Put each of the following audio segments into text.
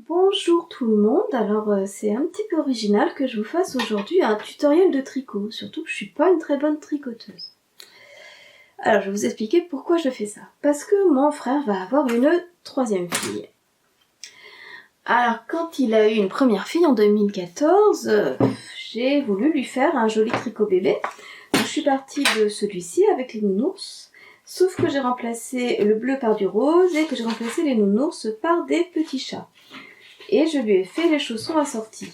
Bonjour tout le monde, alors c'est un petit peu original que je vous fasse aujourd'hui un tutoriel de tricot, surtout que je suis pas une très bonne tricoteuse. Alors je vais vous expliquer pourquoi je fais ça. Parce que mon frère va avoir une troisième fille. Alors quand il a eu une première fille en 2014, j'ai voulu lui faire un joli tricot bébé. Donc, je suis partie de celui-ci avec les nounours, sauf que j'ai remplacé le bleu par du rose et que j'ai remplacé les nounours par des petits chats. Et je lui ai fait les chaussons assortis.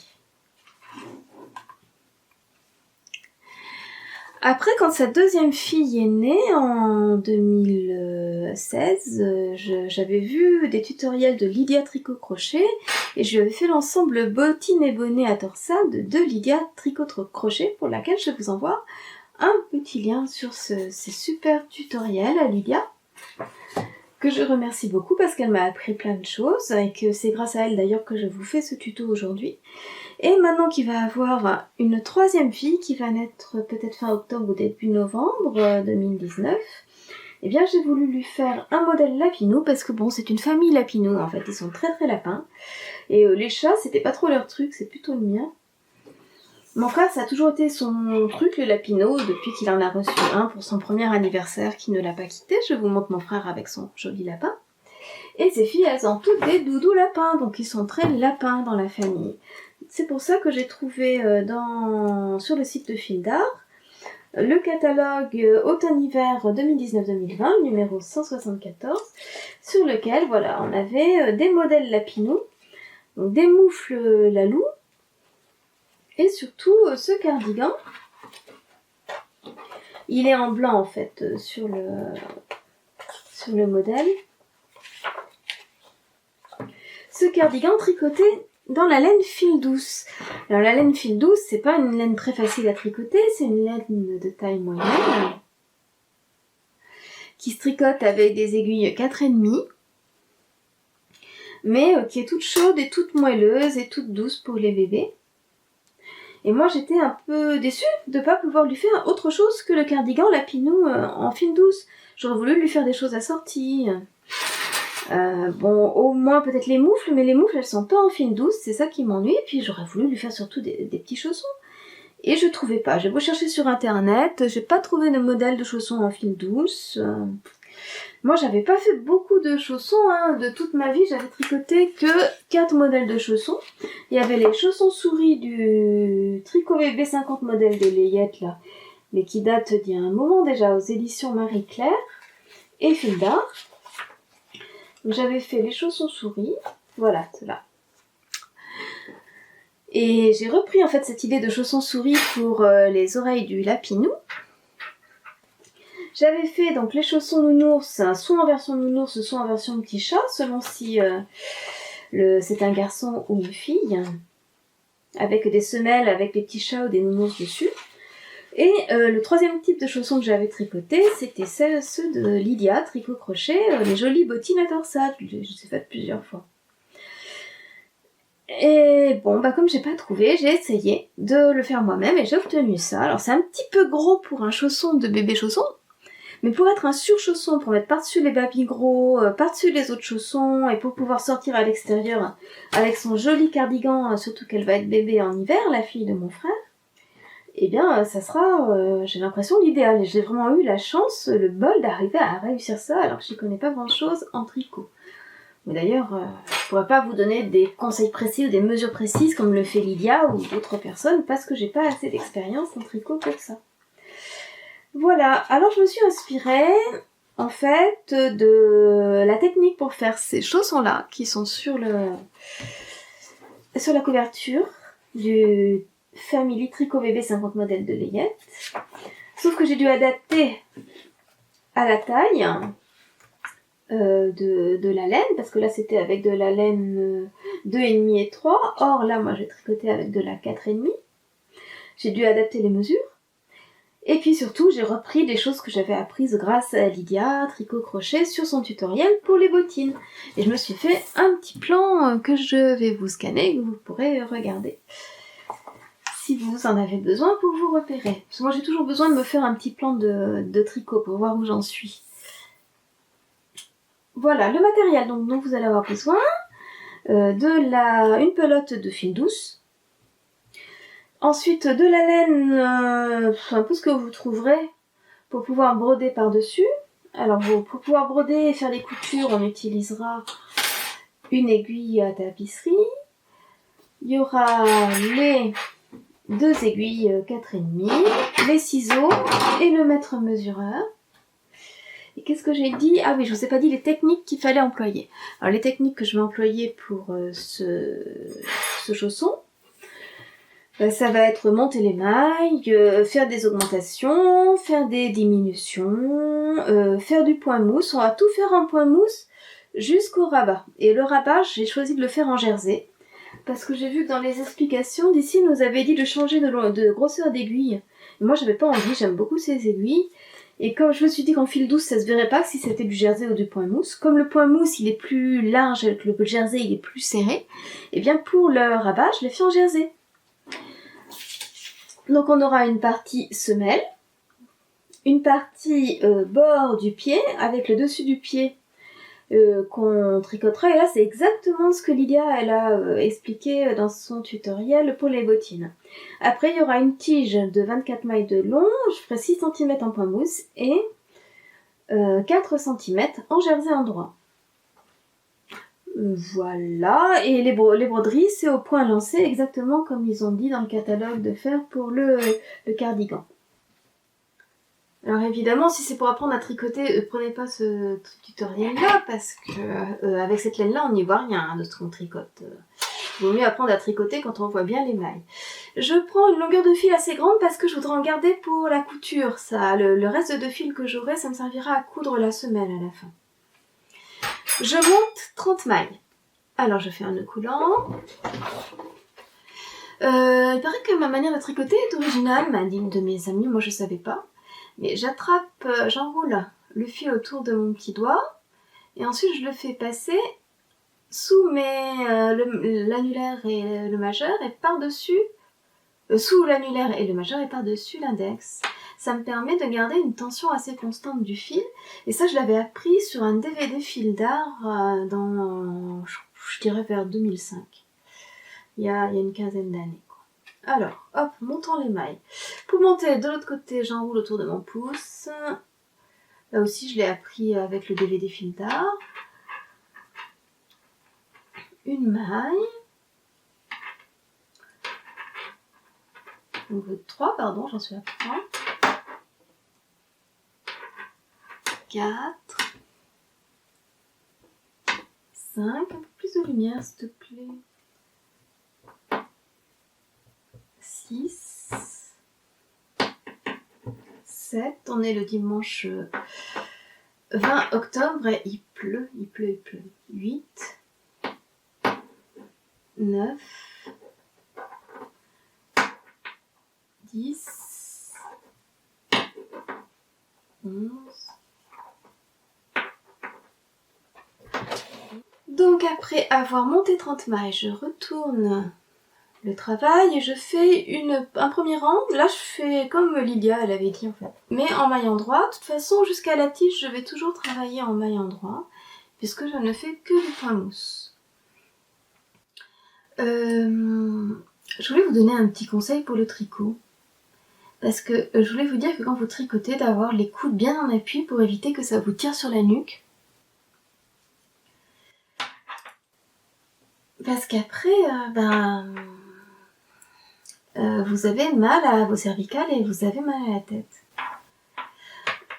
Après, quand sa deuxième fille est née, en 2016, j'avais vu des tutoriels de Lydia Tricot Crochet et je lui avais fait l'ensemble bottines et bonnets à torsade de Lydia Tricot Crochet, pour laquelle je vous envoie un petit lien sur ces super tutoriels à Lydia, que je remercie beaucoup parce qu'elle m'a appris plein de choses et que c'est grâce à elle d'ailleurs que je vous fais ce tuto aujourd'hui. Et maintenant qu'il va avoir une troisième fille qui va naître peut-être fin octobre ou début novembre 2019, eh bien j'ai voulu lui faire un modèle lapinou parce que bon, c'est une famille lapinou en fait, ils sont très très lapins. Et les chats, c'était pas trop leur truc, c'est plutôt le mien. Mon frère, ça a toujours été son truc, le lapino, depuis qu'il en a reçu un pour son premier anniversaire qui ne l'a pas quitté. Je vous montre mon frère avec son joli lapin. Et ses filles, elles ont toutes des doudous lapins, donc ils sont très lapins dans la famille. C'est pour ça que j'ai trouvé sur le site de Fil d'Art le catalogue automne-hiver 2019-2020, numéro 174, sur lequel voilà, on avait des modèles lapinous, donc des moufles lalou, et surtout ce cardigan. Il est en blanc en fait sur le modèle. Ce cardigan tricoté dans la laine fil douce. Alors la laine fil douce, c'est pas une laine très facile à tricoter, c'est une laine de taille moyenne qui se tricote avec des aiguilles 4,5, mais qui est toute chaude et toute moelleuse et toute douce pour les bébés. Et moi j'étais un peu déçue de ne pas pouvoir lui faire autre chose que le cardigan lapinou en fil douce. J'aurais voulu lui faire des choses assorties. Bon, au moins peut-être les moufles, mais les moufles elles sont pas en fil douce, c'est ça qui m'ennuie. Et puis j'aurais voulu lui faire surtout des petits chaussons. Et je trouvais pas. J'ai beau chercher sur internet, j'ai pas trouvé de modèle de chaussons en fil douce. Moi j'avais pas fait beaucoup de chaussons, hein. De toute ma vie j'avais tricoté que 4 modèles de chaussons. Il y avait les chaussons souris du Tricot Bébé 50 modèles de Layette là, mais qui datent d'il y a un moment déjà, aux éditions Marie-Claire et Fil d'Art. J'avais fait les chaussons souris, voilà, ceux-là. Et j'ai repris en fait cette idée de chaussons souris pour les oreilles du lapinou. J'avais fait donc les chaussons nounours, soit en version nounours, soit en version petit chat, selon si c'est un garçon ou une fille, avec des semelles avec des petits chats ou des nounours dessus. Et le troisième type de chaussons que j'avais tricoté, c'était ceux de Lydia Tricot Crochet, les jolies bottines à torsade. Je les ai faites plusieurs fois. Et bon, bah comme j'ai pas trouvé, j'ai essayé de le faire moi-même et j'ai obtenu ça. Alors c'est un petit peu gros pour un chausson de bébé chausson, mais pour être un sur-chausson, pour mettre par-dessus les babys gros, par-dessus les autres chaussons, et pour pouvoir sortir à l'extérieur avec son joli cardigan, surtout qu'elle va être bébé en hiver, la fille de mon frère, eh bien ça sera, j'ai l'impression, l'idéal. J'ai vraiment eu la chance, le bol d'arriver à réussir ça alors que j'y connais pas grand-chose en tricot. Mais d'ailleurs, je pourrais pas vous donner des conseils précis ou des mesures précises comme le fait Lydia ou d'autres personnes parce que j'ai pas assez d'expérience en tricot pour ça. Voilà, alors je me suis inspirée en fait de la technique pour faire ces chaussons-là qui sont sur la couverture du Family Tricot Bébé 50 modèles de Layette. Sauf que j'ai dû adapter à la taille de la laine, parce que là c'était avec de la laine 2,5 et 3. Or là moi j'ai tricoté avec de la 4,5. J'ai dû adapter les mesures. Et puis surtout, j'ai repris des choses que j'avais apprises grâce à Lydia Tricot Crochet sur son tutoriel pour les bottines. Et je me suis fait un petit plan que je vais vous scanner et que vous pourrez regarder si vous en avez besoin pour vous repérer. Parce que moi j'ai toujours besoin de me faire un petit plan de tricot pour voir où j'en suis. Voilà le matériel dont vous allez avoir besoin. une pelote de fil douce. Ensuite de la laine, un peu ce que vous trouverez pour pouvoir broder par-dessus. Alors pour pouvoir broder et faire les coutures, on utilisera une aiguille à tapisserie. Il y aura les 2 aiguilles 4,5, les ciseaux et le mètre mesureur. Et qu'est-ce que j'ai dit? Ah oui, je vous ai pas dit les techniques qu'il fallait employer. Alors les techniques que je vais employer pour ce chausson, ça va être monter les mailles, faire des augmentations, faire des diminutions, faire du point mousse. On va tout faire en point mousse jusqu'au rabat. Et le rabat, j'ai choisi de le faire en jersey. Parce que j'ai vu que dans les explications d'ici, nous avait dit de changer de grosseur d'aiguille. Moi, j'avais pas envie, j'aime beaucoup ces aiguilles. Et comme je me suis dit qu'en fil douce, ça se verrait pas si c'était du jersey ou du point mousse. Comme le point mousse, il est plus large et que le jersey, il est plus serré, et bien pour le rabat, je l'ai fait en jersey. Donc on aura une partie semelle, une partie bord du pied, avec le dessus du pied qu'on tricotera. Et là, c'est exactement ce que Lydia elle a expliqué dans son tutoriel pour les bottines. Après, il y aura une tige de 24 mailles de long, je ferai 6 cm en point mousse et 4 cm en jersey endroit. Voilà, et les broderies, c'est au point lancé, exactement comme ils ont dit dans le catalogue de faire pour le cardigan. Alors évidemment, si c'est pour apprendre à tricoter, prenez pas ce tutoriel-là, parce que avec cette laine-là, on n'y voit rien de ce qu'on tricote. Il vaut mieux apprendre à tricoter quand on voit bien les mailles. Je prends une longueur de fil assez grande parce que je voudrais en garder pour la couture. Ça, le reste de fil que j'aurai, ça me servira à coudre la semelle à la fin. Je monte 30 mailles. Alors je fais un nœud coulant. Il paraît que ma manière de tricoter est originale, m'a dit une de mes amies, moi je savais pas. Mais j'enroule le fil autour de mon petit doigt et ensuite je le fais passer sous l'annulaire et le majeur et par-dessus, sous l'annulaire et le majeur et par-dessus l'index. Ça me permet de garder une tension assez constante du fil. Et ça, je l'avais appris sur un DVD fil d'art dans, je dirais, vers 2005. Il y a une quinzaine d'années. Alors, hop, montons les mailles. Pour monter de l'autre côté, j'enroule autour de mon pouce. Là aussi, je l'ai appris avec le DVD fil d'art. Une maille. Donc, 3, pardon, j'en suis à 3. 4, 5, un peu plus de lumière s'il te plaît, 6, 7, on est le dimanche 20 octobre et il pleut, 8, 9, 10, 11, donc après avoir monté 30 mailles, je retourne le travail et je fais un premier rang. Là je fais comme Lydia elle avait dit en fait, mais en maille endroit. De toute façon jusqu'à la tige je vais toujours travailler en maille endroit puisque je ne fais que du point mousse. Je voulais vous donner un petit conseil pour le tricot. Parce que je voulais vous dire que quand vous tricotez, d'avoir les coudes bien en appui pour éviter que ça vous tire sur la nuque. Parce qu'après, vous avez mal à vos cervicales et vous avez mal à la tête.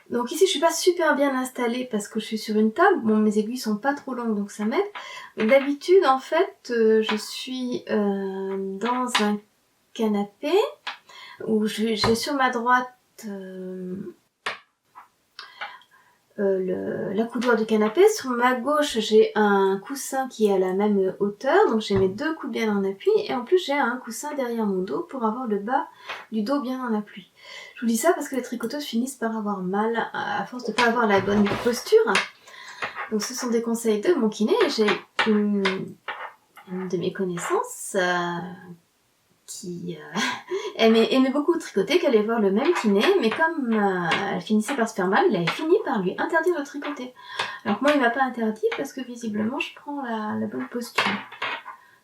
Donc ici, je suis pas super bien installée parce que je suis sur une table. Bon, mes aiguilles sont pas trop longues, donc ça m'aide. Mais d'habitude, en fait, je suis dans un canapé où j'ai sur ma droite la coudoir du canapé. Sur ma gauche, j'ai un coussin qui est à la même hauteur, donc j'ai mes 2 coudes bien en appui, et en plus j'ai un coussin derrière mon dos pour avoir le bas du dos bien en appui. Je vous dis ça parce que les tricoteuses finissent par avoir mal à force de ne pas avoir la bonne posture. Donc ce sont des conseils de mon kiné. J'ai une de mes connaissances qui aimait beaucoup tricoter, qu'elle allait voir le même kiné, mais comme elle finissait par se faire mal, il avait fini par lui interdire de tricoter. Alors que moi il m'a pas interdit parce que visiblement je prends la bonne posture.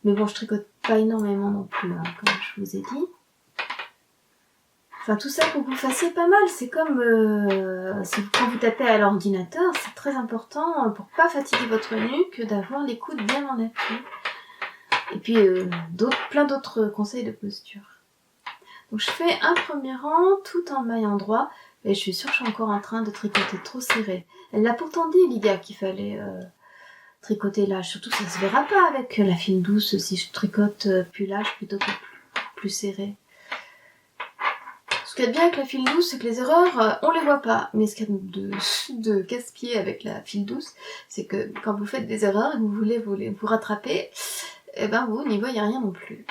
Mais bon, je tricote pas énormément non plus, hein, comme je vous ai dit. Enfin, tout ça pour que vous fassiez pas mal. C'est comme quand vous tapez à l'ordinateur, c'est très important pour pas fatiguer votre nuque d'avoir les coudes bien en appui. Et puis, plein d'autres conseils de posture. Donc, je fais un premier rang tout en maille endroit. Et je suis sûre que je suis encore en train de tricoter trop serré. Elle l'a pourtant dit, Lydia, qu'il fallait tricoter large. Surtout, ça se verra pas avec la fine douce si je tricote plus large plutôt que plus serré. Ce qu'il y a de bien avec la file douce, c'est que les erreurs, on les voit pas. Mais ce qu'il y a de casse-pied avec la file douce, c'est que quand vous faites des erreurs et que vous voulez vous rattraper, eh ben vous n'y voyez rien non plus.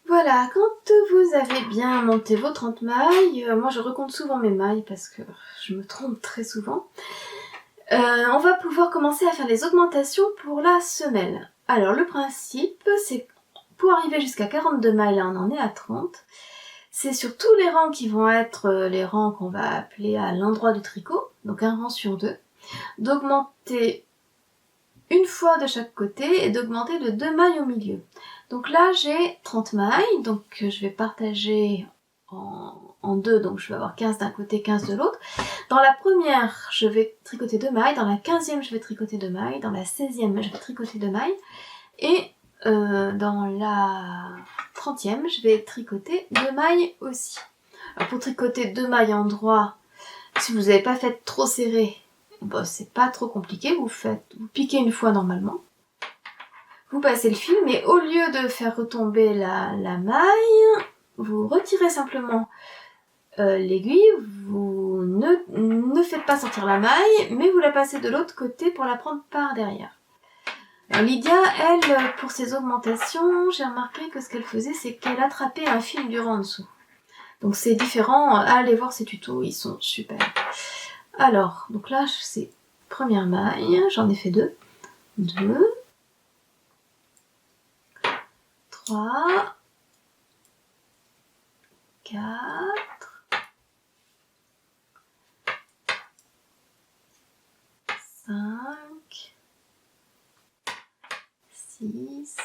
Voilà, quand vous avez bien monté vos 30 mailles, moi je recompte souvent mes mailles parce que je me trompe très souvent. On va pouvoir commencer à faire les augmentations pour la semelle. Alors le principe, c'est pour arriver jusqu'à 42 mailles, là on en est à 30. C'est sur tous les rangs qui vont être les rangs qu'on va appeler à l'endroit du tricot, donc un rang sur deux, d'augmenter une fois de chaque côté et d'augmenter de 2 mailles au milieu. Donc là j'ai 30 mailles, donc je vais partager en deux, donc je vais avoir 15 d'un côté, 15 de l'autre. Dans la première, je vais tricoter 2 mailles, dans la 15e, je vais tricoter 2 mailles, dans la 16e, je vais tricoter 2 mailles, et dans la 30e, je vais tricoter 2 mailles aussi. Alors pour tricoter 2 mailles en droit, si vous n'avez pas fait trop serré, bon, c'est pas trop compliqué, vous piquez une fois normalement. Vous passez le fil, mais au lieu de faire retomber la maille, vous retirez simplement l'aiguille, vous ne faites pas sortir la maille, mais vous la passez de l'autre côté pour la prendre par derrière. Alors Lydia, elle, pour ses augmentations, j'ai remarqué que ce qu'elle faisait, c'est qu'elle attrapait un fil dur en dessous. Donc c'est différent, allez voir ses tutos, ils sont super. Alors, donc là, c'est première maille, j'en ai fait 2. 2, 3, 4, 5, 6,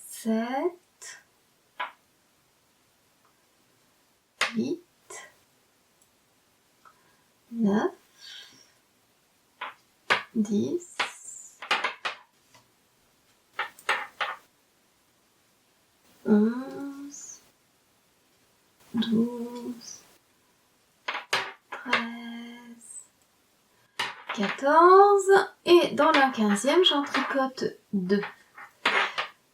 7, 8, 9, 10, 11, 12, 13, 14, et dans la 15e, j'en tricote 2.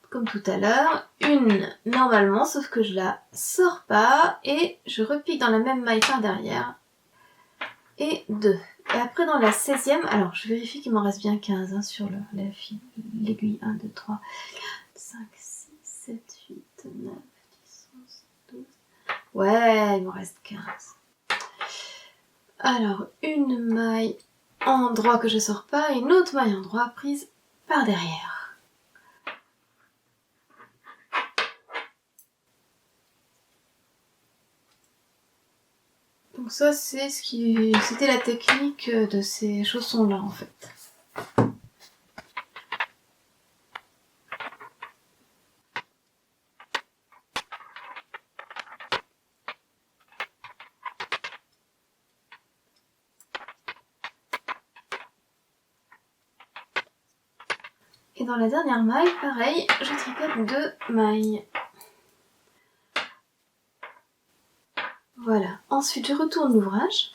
Comme tout à l'heure, une normalement, sauf que je la sors pas, et je repique dans la même maille par derrière, et 2. Et après dans la 16e, alors je vérifie qu'il m'en reste bien 15 hein, sur l'aiguille. 1, 2, 3, 4, 5, 6, 7, 8, 9, 10, 11, 12. Ouais, il m'en reste 15. Alors, une maille en droit que je sors pas et une autre maille en droit prise par derrière. Donc ça, c'était la technique de ces chaussons-là en fait. Et dans la dernière maille, pareil, je tricote 2 mailles. Voilà. Ensuite, je retourne l'ouvrage.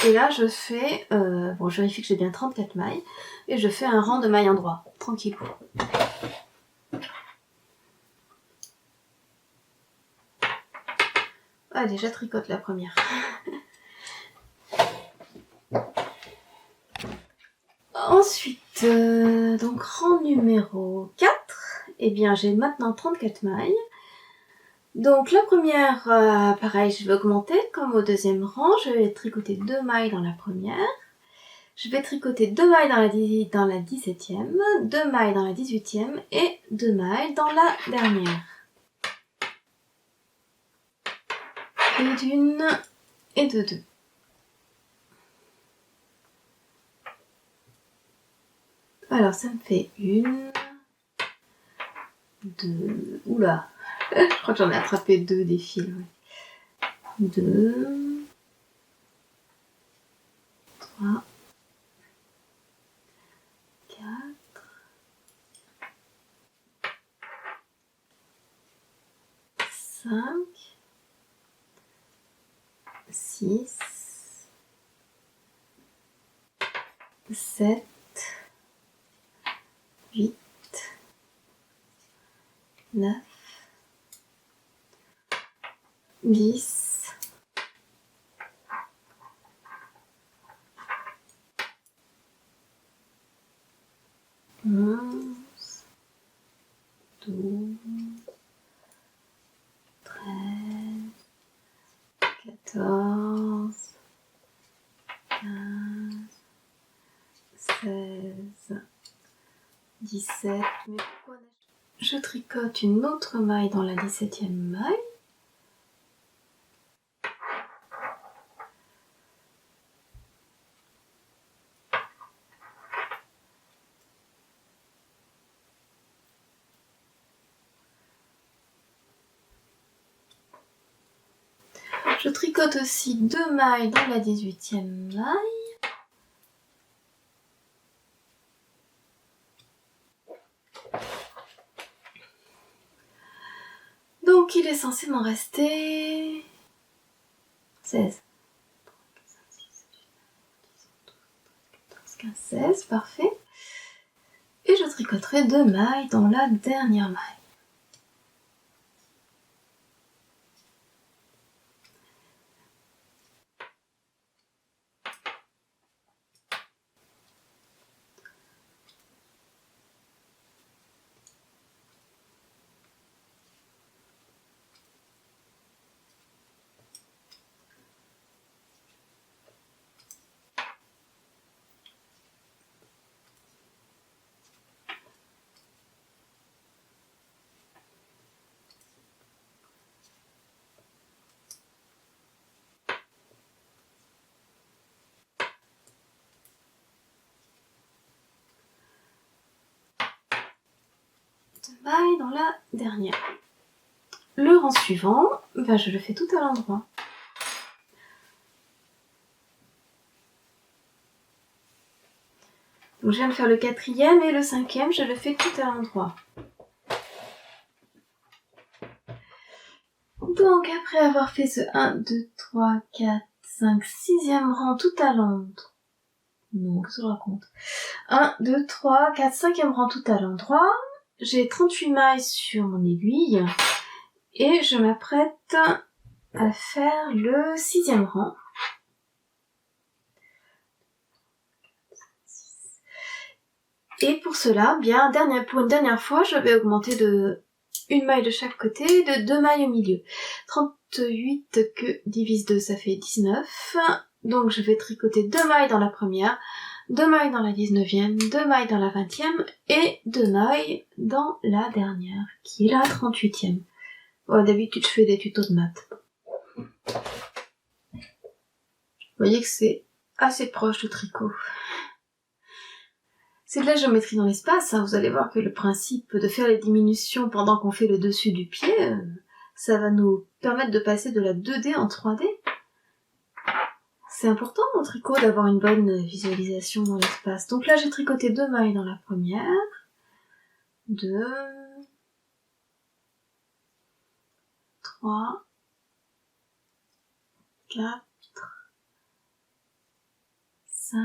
Et là, je fais... bon, je vérifie que j'ai bien 34 mailles. Et je fais un rang de mailles en droit. Tranquille. Allez, je tricote la première. Ensuite, donc rang numéro 4. Eh bien, j'ai maintenant 34 mailles. Donc la première, pareil, je vais augmenter comme au deuxième rang. Je vais tricoter 2 mailles dans la première. Je vais tricoter 2 mailles dans la 17e, 2 mailles dans la 18e et 2 mailles dans la dernière. et d'une et de deux. Alors ça me fait une, deux, oula, je crois que j'en ai attrapé deux des fils. Ouais. Deux, trois, quatre, cinq, six, sept, 8, 9, 10, 11, 12, 13, 14, 15, 16, 17. Mais pourquoi je tricote une autre maille dans la 17e maille. Je tricote aussi deux mailles dans la 18e maille. Donc il est censé m'en rester 16. 15, 16, parfait. Et je tricoterai deux mailles dans la dernière maille. Deux mailles dans la dernière. Le rang suivant, je le fais tout à l'endroit. Donc je viens de faire le 4e et le 5e, je le fais tout à l'endroit. Donc après avoir fait ce 1, 2, 3, 4, 5, 6e rang tout à l'endroit. Non, qu'est-ce que je raconte? 1, 2, 3, 4, 5e rang tout à l'endroit. J'ai 38 mailles sur mon aiguille. Et je m'apprête à faire le 6e rang. Et pour cela, pour une dernière fois, je vais augmenter de une maille de chaque côté, de 2 mailles au milieu. 38 que divise 2, ça fait 19. Donc je vais tricoter 2 mailles dans la première, 2 mailles dans la 19e, 2 mailles dans la 20e et 2 mailles dans la dernière, qui est la 38e. Bon, d'habitude, je fais des tutos de maths. Vous voyez que c'est assez proche du tricot. C'est de la géométrie dans l'espace, hein. Vous allez voir que le principe de faire les diminutions pendant qu'on fait le dessus du pied, ça va nous permettre de passer de la 2D en 3D. C'est important dans le tricot d'avoir une bonne visualisation dans l'espace. Donc là, j'ai tricoté 2 mailles dans la première, 2, 3, 4, 5,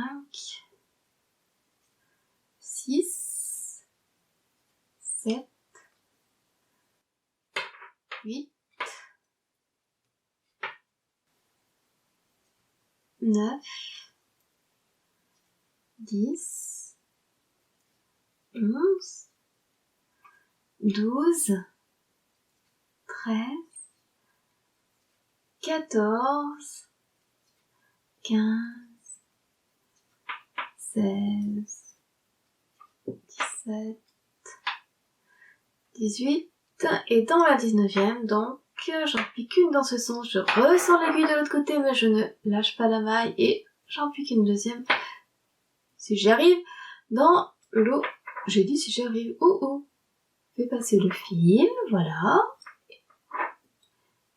6, 7, 8, 9, 10, 11, 12, 13, 14, 15, 16, 17, 18 et dans la 19e, donc j'en pique une dans ce sens, je ressors l'aiguille de l'autre côté, mais je ne lâche pas la maille, et j'en pique une deuxième. Si j'y arrive, dans l'eau, j'ai dit si j'y arrive, fais passer le fil, voilà.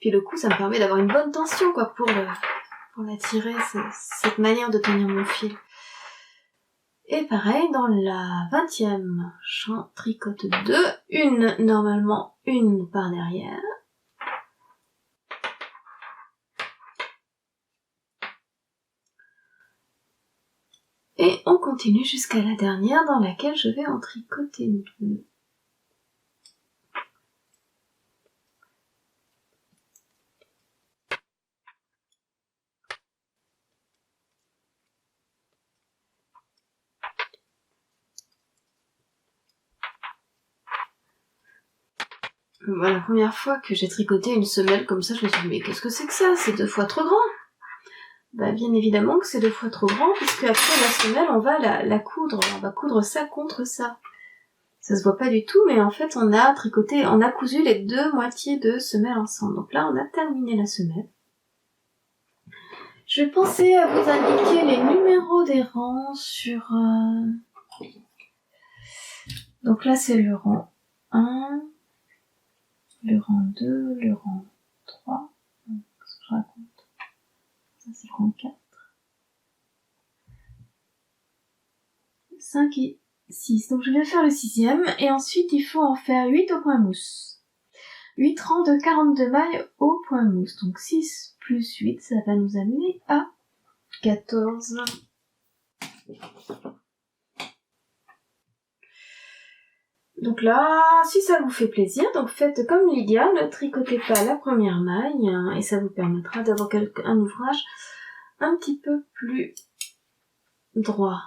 Puis le coup, ça me permet d'avoir une bonne tension, quoi, pour la tirer, cette manière de tenir mon fil. Et pareil, dans la 20e, j'en tricote 2, normalement une par derrière. Et on continue jusqu'à la dernière dans laquelle je vais en tricoter 2. Voilà, la première fois que j'ai tricoté une semelle comme ça, je me suis dit mais qu'est-ce que c'est que ça? C'est 2 fois trop grand. Bah bien évidemment que c'est 2 fois trop grand, puisque après la semelle on va la coudre, on va coudre ça contre ça. Ça se voit pas du tout, mais en fait on a tricoté, on a cousu les 2 moitiés de semelle ensemble. Donc là on a terminé la semelle. Je vais penser à vous indiquer les numéros des rangs sur... Donc là c'est le rang 1, le rang 2, le rang 3. Qu'est-ce que je raconte? Ça c'est le rang 4. 5 et 6. Donc je vais faire le 6e et ensuite il faut en faire 8 au point mousse. 8 rangs de 42 mailles au point mousse. Donc 6 plus 8, ça va nous amener à 14. Donc là, si ça vous fait plaisir, donc faites comme Lydia, ne tricotez pas la première maille et ça vous permettra d'avoir un ouvrage un petit peu plus droit.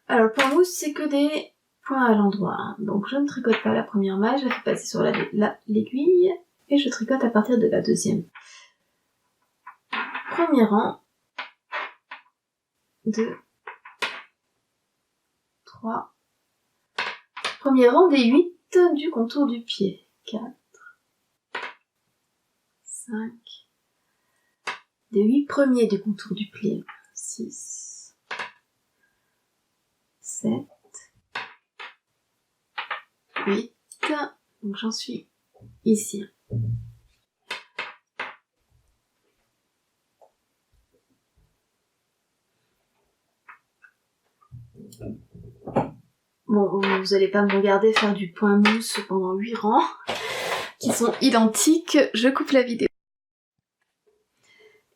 Alors le point mousse, c'est que des points à l'endroit, hein. Donc je ne tricote pas la première maille, je la fais passer sur l'aiguille et je tricote à partir de la deuxième. Premier rang, 2, 3, premier rang des 8 du contour du pied, 4, 5, des 8 premiers du contour du pied, 6, 7, 8, donc j'en suis ici. Bon, vous allez pas me regarder faire du point mousse pendant 8 rangs, qui sont identiques, je coupe la vidéo.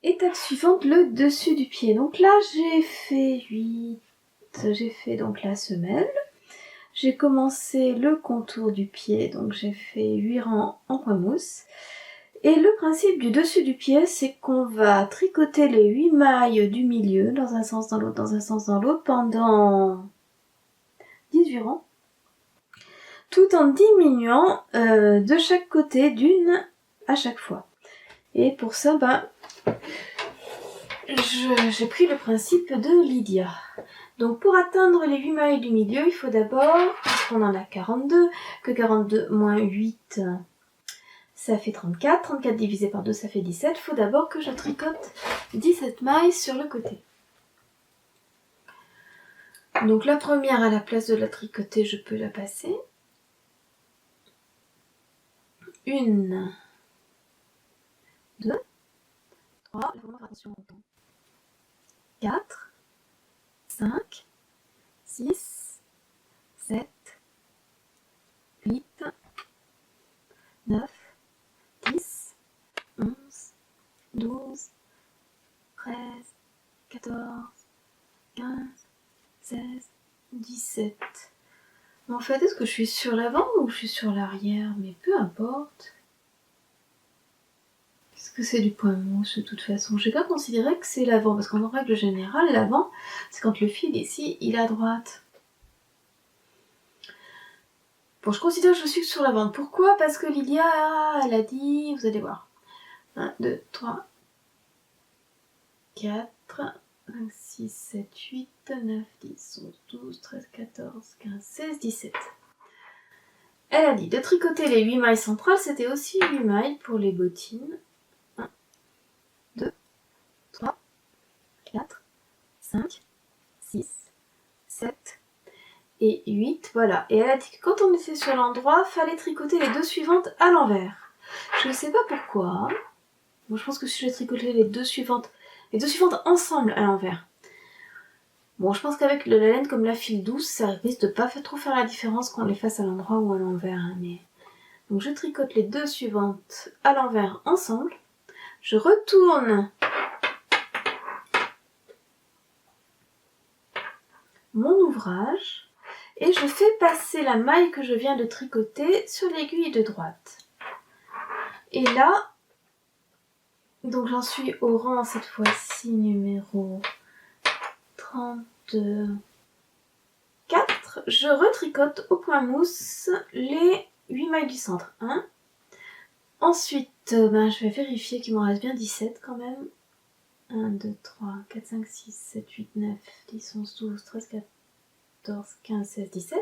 Étape suivante, le dessus du pied. Donc là, j'ai fait 8, j'ai fait donc la semelle. J'ai commencé le contour du pied, donc j'ai fait 8 rangs en point mousse. Et le principe du dessus du pied, c'est qu'on va tricoter les 8 mailles du milieu, dans un sens, dans l'autre, dans un sens, dans l'autre, pendant 18 rangs, tout en diminuant de chaque côté d'une à chaque fois. Et pour ça, j'ai pris le principe de Lydia. Donc pour atteindre les 8 mailles du milieu, il faut d'abord, puisqu'on en a 42, que 42 moins 8, ça fait 34. 34 divisé par 2, ça fait 17. Il faut d'abord que je tricote 17 mailles sur le côté. Donc la première, à la place de la tricoter, je peux la passer. 1, 2, 3, attention au temps. 4, 5, 6, 7, 8, 9, 10, 11, 12, 13, 14, 15, 16, 17. Mais en fait, est-ce que je suis sur l'avant ou je suis sur l'arrière? Mais peu importe. Parce que c'est du point mousse de toute façon. J'ai pas considéré que c'est l'avant, parce qu'en règle générale, l'avant, c'est quand le fil ici, il est à droite. Bon, je considère que je suis sur l'avant. Pourquoi? Parce que Lydia, elle a dit, vous allez voir. 1, 2, 3, 4, 5, 6, 7, 8, 9, 10, 11, 12, 13, 14, 15, 16, 17. Elle a dit de tricoter les 8 mailles centrales, c'était aussi 8 mailles pour les bottines. 1, 2, 3, 4, 5, 6, 7 et 8, voilà. Et elle a dit que quand on était sur l'endroit, fallait tricoter les deux suivantes à l'envers. Je ne sais pas pourquoi. Moi, je pense que si je tricotais les deux suivantes ensemble à l'envers. Bon, je pense qu'avec la laine comme la file douce, ça risque de pas trop faire la différence qu'on les fasse à l'endroit ou à l'envers. Hein, mais... Donc je tricote les deux suivantes à l'envers ensemble. Je retourne mon ouvrage et je fais passer la maille que je viens de tricoter sur l'aiguille de droite. Et là, donc j'en suis au rang cette fois-ci numéro 34. Je retricote au point mousse les 8 mailles du centre. 1. Ensuite, je vais vérifier qu'il m'en reste bien 17 quand même. 1, 2, 3, 4, 5, 6, 7, 8, 9, 10, 11, 12, 13, 14, 15, 16, 17.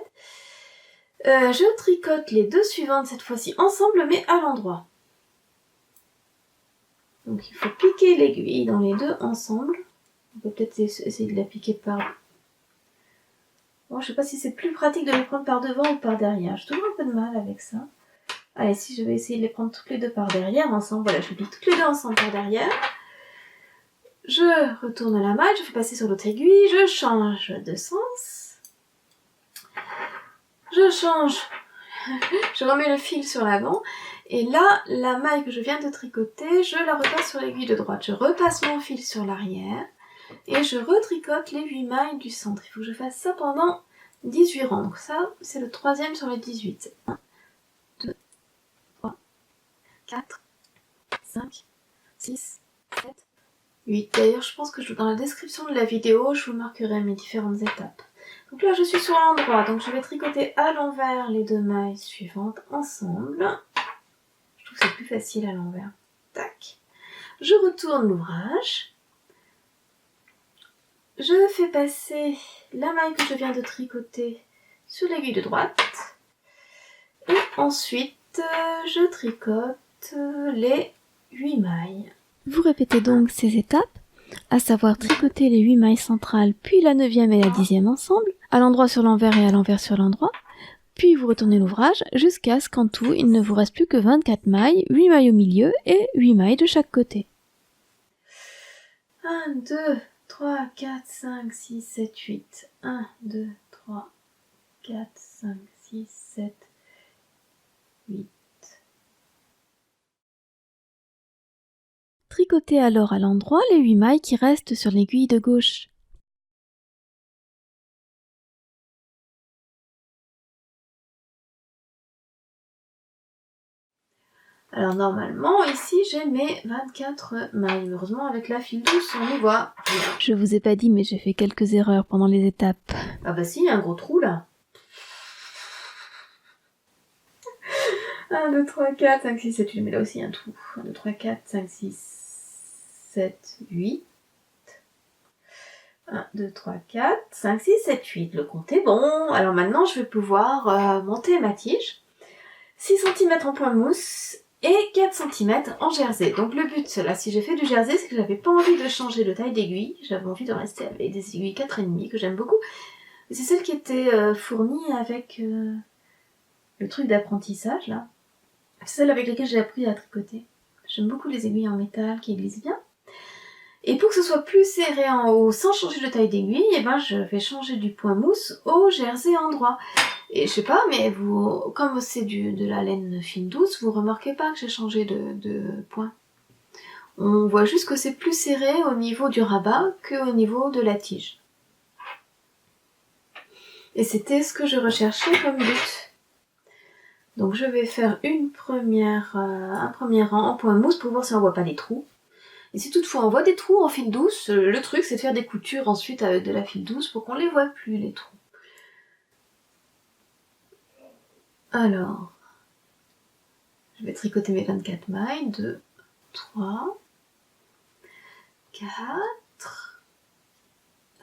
Je tricote les deux suivantes cette fois-ci ensemble mais à l'endroit. Donc il faut piquer l'aiguille dans les deux ensemble. On peut peut-être essayer de la piquer par... Bon, je sais pas si c'est plus pratique de les prendre par devant ou par derrière. J'ai toujours un peu de mal avec ça. Allez, si je vais essayer de les prendre toutes les deux par derrière ensemble. Voilà, je les pique toutes les deux ensemble par derrière. Je retourne la maille, je fais passer sur l'autre aiguille, je change de sens. Je change. Je remets le fil sur l'avant. Et là, la maille que je viens de tricoter, je la repasse sur l'aiguille de droite. Je repasse mon fil sur l'arrière. Et je retricote les 8 mailles du centre. Il faut que je fasse ça pendant 18 rangs. Donc ça, c'est le troisième sur les 18. 1, 2, 3, 4, 5, 6, 7, 8. D'ailleurs, je pense que dans la description de la vidéo, je vous marquerai mes différentes étapes. Donc là, je suis sur l'endroit. Donc je vais tricoter à l'envers les deux mailles suivantes ensemble. Je trouve que c'est plus facile à l'envers. Tac. Je retourne l'ouvrage. Je fais passer la maille que je viens de tricoter sur l'aiguille de droite. Et ensuite, je tricote les 8 mailles. Vous répétez donc ces étapes, à savoir tricoter les 8 mailles centrales, puis la 9e et la 10e ensemble, à l'endroit sur l'envers et à l'envers sur l'endroit. Puis vous retournez l'ouvrage jusqu'à ce qu'en tout, il ne vous reste plus que 24 mailles, 8 mailles au milieu et 8 mailles de chaque côté. 1, 2, 3, 4, 5, 6, 7, 8. 1, 2, 3, 4, 5, 6, 7, 8. Tricotez alors à l'endroit les 8 mailles qui restent sur l'aiguille de gauche. Alors normalement, ici j'ai mes 24 mailles. Heureusement avec la file douce, on y voit rien. Je vous ai pas dit, mais j'ai fait quelques erreurs pendant les étapes. Ah bah si, il y a un gros trou là. 1, 2, 3, 4, 5, 6, 7, 8. Mais là aussi il y a un trou. 1, 2, 3, 4, 5, 6, 7, 8. 1, 2, 3, 4, 5, 6, 7, 8. Le compte est bon. Alors maintenant, je vais pouvoir monter ma tige. 6 cm en point mousse et 4 cm en jersey. Donc le but, là, si j'ai fait du jersey, c'est que j'avais pas envie de changer de taille d'aiguille. J'avais envie de rester avec des aiguilles 4,5 que j'aime beaucoup. C'est celle qui était fournie avec le truc d'apprentissage, là. C'est celle avec laquelle j'ai appris à tricoter. J'aime beaucoup les aiguilles en métal qui glissent bien. Et pour que ce soit plus serré en haut sans changer de taille d'aiguille, je vais changer du point mousse au jersey endroit. Et je sais pas, mais vous, comme c'est de la laine fine douce, vous remarquez pas que j'ai changé de point. On voit juste que c'est plus serré au niveau du rabat qu'au niveau de la tige. Et c'était ce que je recherchais comme but. Donc je vais faire un premier rang en point mousse pour voir si on voit pas les trous. Et si toutefois on voit des trous en file douce, le truc c'est de faire des coutures ensuite avec de la file douce pour qu'on les voit plus les trous. Alors, je vais tricoter mes 24 mailles, 2, 3, 4,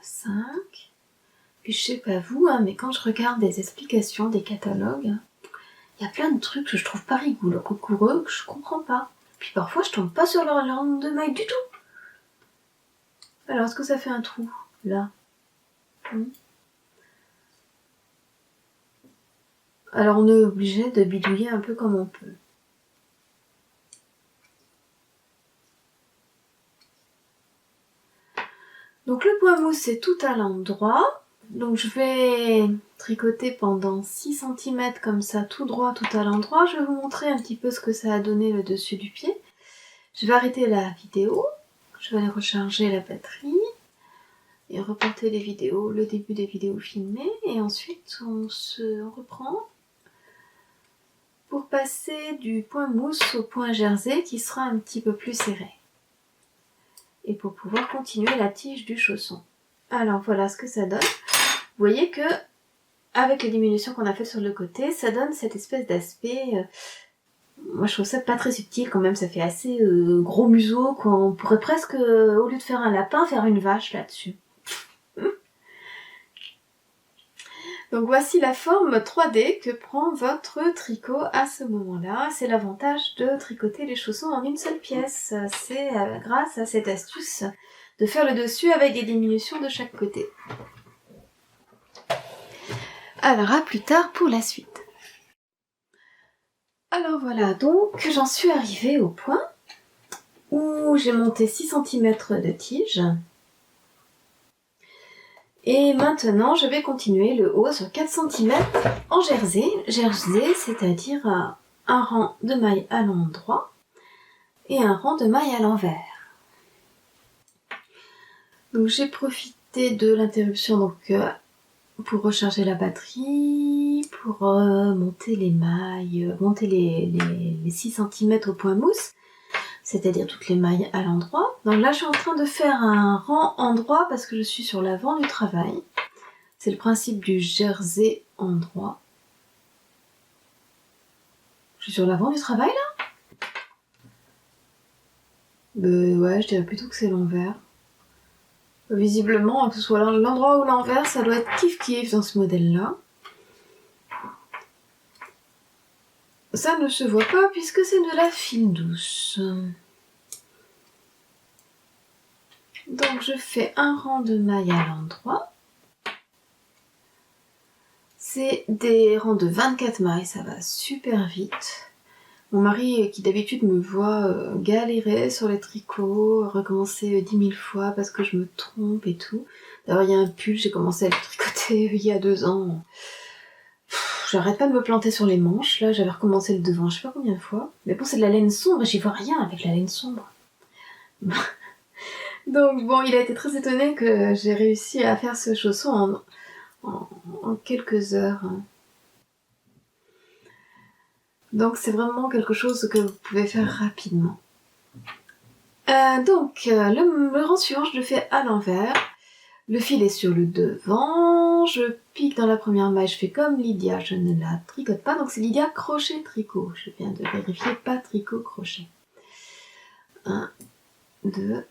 5, puis je sais pas vous, mais quand je regarde des explications, des catalogues, Il y a plein de trucs que je trouve pas rigoureux, que je comprends pas. Puis parfois je tombe pas sur leur rang de maille du tout. Alors est-ce que ça fait un trou là? Alors on est obligé de bidouiller un peu comme on peut. Donc le point mousse c'est tout à l'endroit. Donc je vais tricoter pendant 6 cm comme ça, tout droit, tout à l'endroit. Je vais vous montrer un petit peu ce que ça a donné le dessus du pied. Je vais arrêter la vidéo. Je vais aller recharger la batterie et reporter les vidéos, le début des vidéos filmées. Et ensuite on se reprend pour passer du point mousse au point jersey qui sera un petit peu plus serré. Et pour pouvoir continuer la tige du chausson. Alors voilà ce que ça donne. Vous voyez que avec les diminutions qu'on a faites sur le côté, ça donne cette espèce d'aspect. Moi je trouve ça pas très subtil quand même, ça fait assez gros museau, quoi. On pourrait presque, au lieu de faire un lapin, faire une vache là-dessus. Donc voici la forme 3D que prend votre tricot à ce moment-là. C'est l'avantage de tricoter les chaussons en une seule pièce. C'est grâce à cette astuce de faire le dessus avec des diminutions de chaque côté. Alors à plus tard pour la suite. Alors voilà, donc j'en suis arrivée au point où j'ai monté 6 cm de tige. Et maintenant, je vais continuer le haut sur 4 cm en jersey. Jersey, c'est-à-dire un rang de mailles à l'endroit et un rang de mailles à l'envers. Donc j'ai profité de l'interruption donc pour recharger la batterie, pour monter les mailles, monter les 6 cm au point mousse, c'est-à-dire toutes les mailles à l'endroit. Donc là je suis en train de faire un rang endroit parce que je suis sur l'avant du travail. C'est le principe du jersey endroit. Je suis sur l'avant du travail là? Ouais, je dirais plutôt que c'est l'envers. Visiblement, que ce soit l'endroit ou l'envers, ça doit être kiff-kiff dans ce modèle-là. Ça ne se voit pas puisque c'est de la file douce. Donc je fais un rang de mailles à l'endroit. C'est des rangs de 24 mailles, ça va super vite. Mon mari, qui d'habitude me voit galérer sur les tricots, recommencer 10 000 fois parce que je me trompe et tout. D'ailleurs, il y a un pull, j'ai commencé à le tricoter il y a 2 ans. J'arrête pas de me planter sur les manches, là, j'avais recommencé le devant, je sais pas combien de fois. Mais bon, c'est de la laine sombre, j'y vois rien avec la laine sombre. Donc bon, il a été très étonné que j'ai réussi à faire ce chausson en quelques heures. Donc c'est vraiment quelque chose que vous pouvez faire rapidement. Le rang suivant, je le fais à l'envers. Le fil est sur le devant, je pique dans la première maille, je fais comme Lydia, je ne la tricote pas, donc c'est Lydia crochet-tricot. Je viens de vérifier, pas tricot-crochet. 1, 2,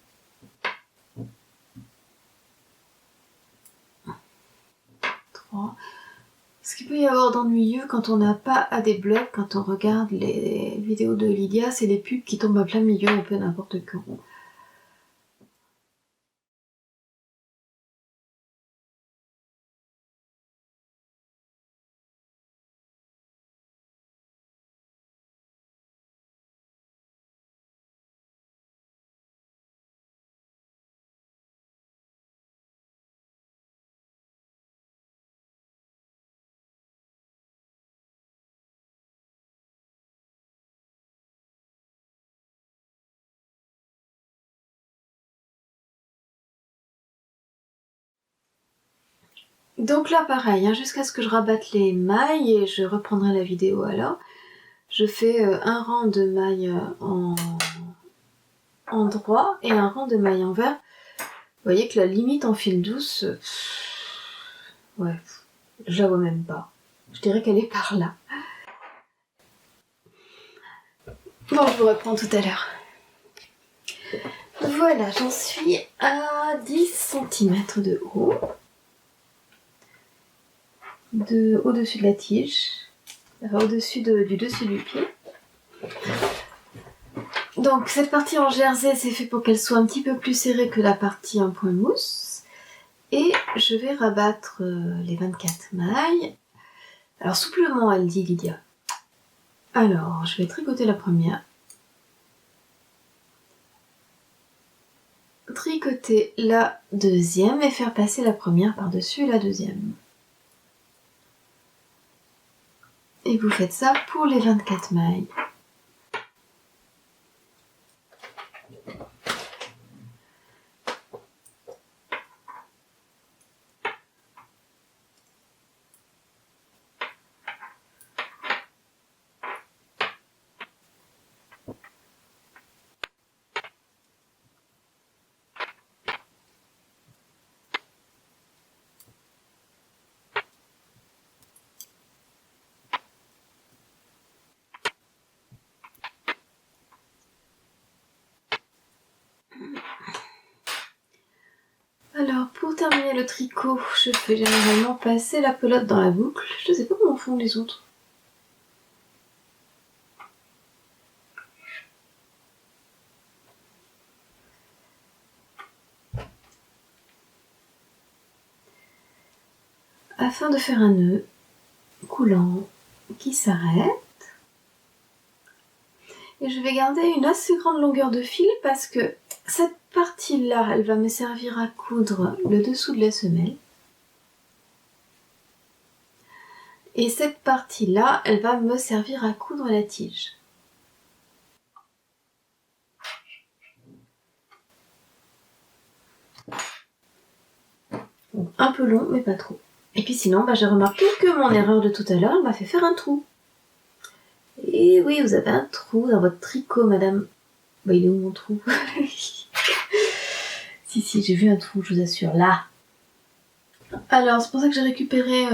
3. Ce qu'il peut y avoir d'ennuyeux quand on n'a pas à des blocs, quand on regarde les vidéos de Lydia, c'est les pubs qui tombent à plein milieu un peu n'importe quand. Donc là pareil, hein, jusqu'à ce que je rabatte les mailles et je reprendrai la vidéo alors. Je fais un rang de mailles en droit et un rang de mailles en vert. Vous voyez que la limite en fil douce, ouais, je la vois même pas. Je dirais qu'elle est par là. Bon, je vous reprends tout à l'heure. Voilà, j'en suis à 10 cm de haut. Au-dessus de la tige. au-dessus du dessus du pied. Donc cette partie en jersey, c'est fait pour qu'elle soit un petit peu plus serrée que la partie en point mousse. Et je vais rabattre les 24 mailles. Alors souplement, elle dit Lydia. Alors, je vais tricoter la première. Tricoter la deuxième et faire passer la première par-dessus la deuxième. Et vous faites ça pour les 24 mailles. Alors, pour terminer le tricot, je fais généralement passer la pelote dans la boucle. Je ne sais pas comment font les autres. Afin de faire un nœud coulant qui s'arrête. Et je vais garder une assez grande longueur de fil parce que cette partie-là, elle va me servir à coudre le dessous de la semelle. Et cette partie-là, elle va me servir à coudre la tige. Donc, un peu long, mais pas trop. Et puis sinon, j'ai remarqué que mon erreur de tout à l'heure m'a fait faire un trou. Et oui, vous avez un trou dans votre tricot, madame. Il est où mon trou? Si, j'ai vu un trou, je vous assure. Là. Alors, c'est pour ça que j'ai récupéré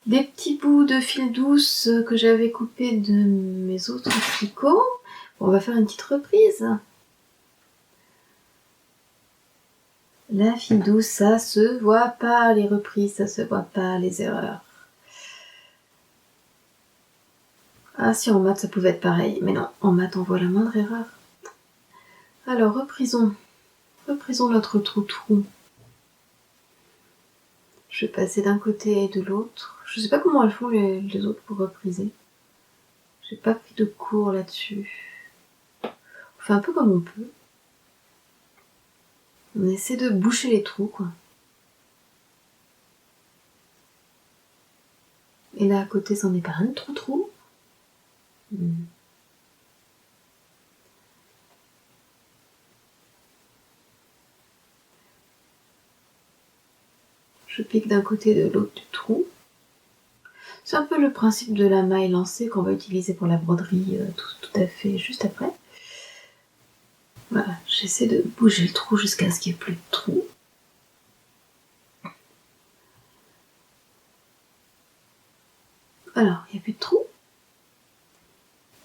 des petits bouts de fil douce que j'avais coupés de mes autres tricots. Bon, on va faire une petite reprise. La fil douce, ça se voit pas, les reprises, ça se voit pas, les erreurs. Ah, si en maths ça pouvait être pareil, mais non, en maths on voit la moindre erreur. Alors, reprisons notre trou. Je vais passer d'un côté et de l'autre. Je sais pas comment elles font les autres pour repriser. J'ai pas pris de cours là-dessus. On fait un peu comme on peut. On essaie de boucher les trous, quoi. Et là, à côté, c'en est pas un trou. Je pique d'un côté et de l'autre du trou. C'est un peu le principe de la maille lancée qu'on va utiliser pour la broderie tout à fait juste après. Voilà, j'essaie de bouger le trou jusqu'à ce qu'il n'y ait plus de trou. Alors, il n'y a plus de trou.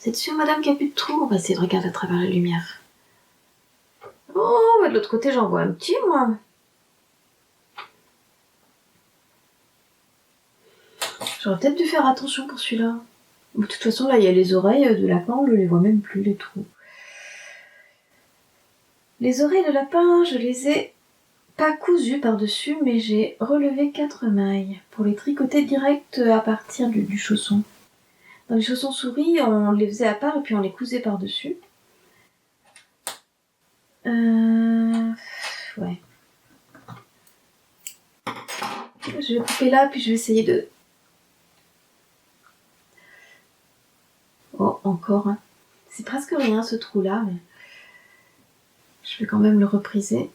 Vous êtes sûre, madame, qu'il n'y a plus de trou? On va essayer de regarder à travers la lumière. Oh, de l'autre côté, j'en vois un petit, moi. J'aurais peut-être dû faire attention pour celui-là. De toute façon, là, il y a les oreilles de lapin, on ne les voit même plus, les trous. Les oreilles de lapin, je les ai pas cousues par-dessus, mais j'ai relevé 4 mailles pour les tricoter direct à partir du chausson. Dans les chaussons souris, on les faisait à part et puis on les cousait par-dessus. Ouais. Je vais couper là, puis je vais essayer de... Oh, encore. Hein. C'est presque rien ce trou-là, mais... Je vais quand même le repriser.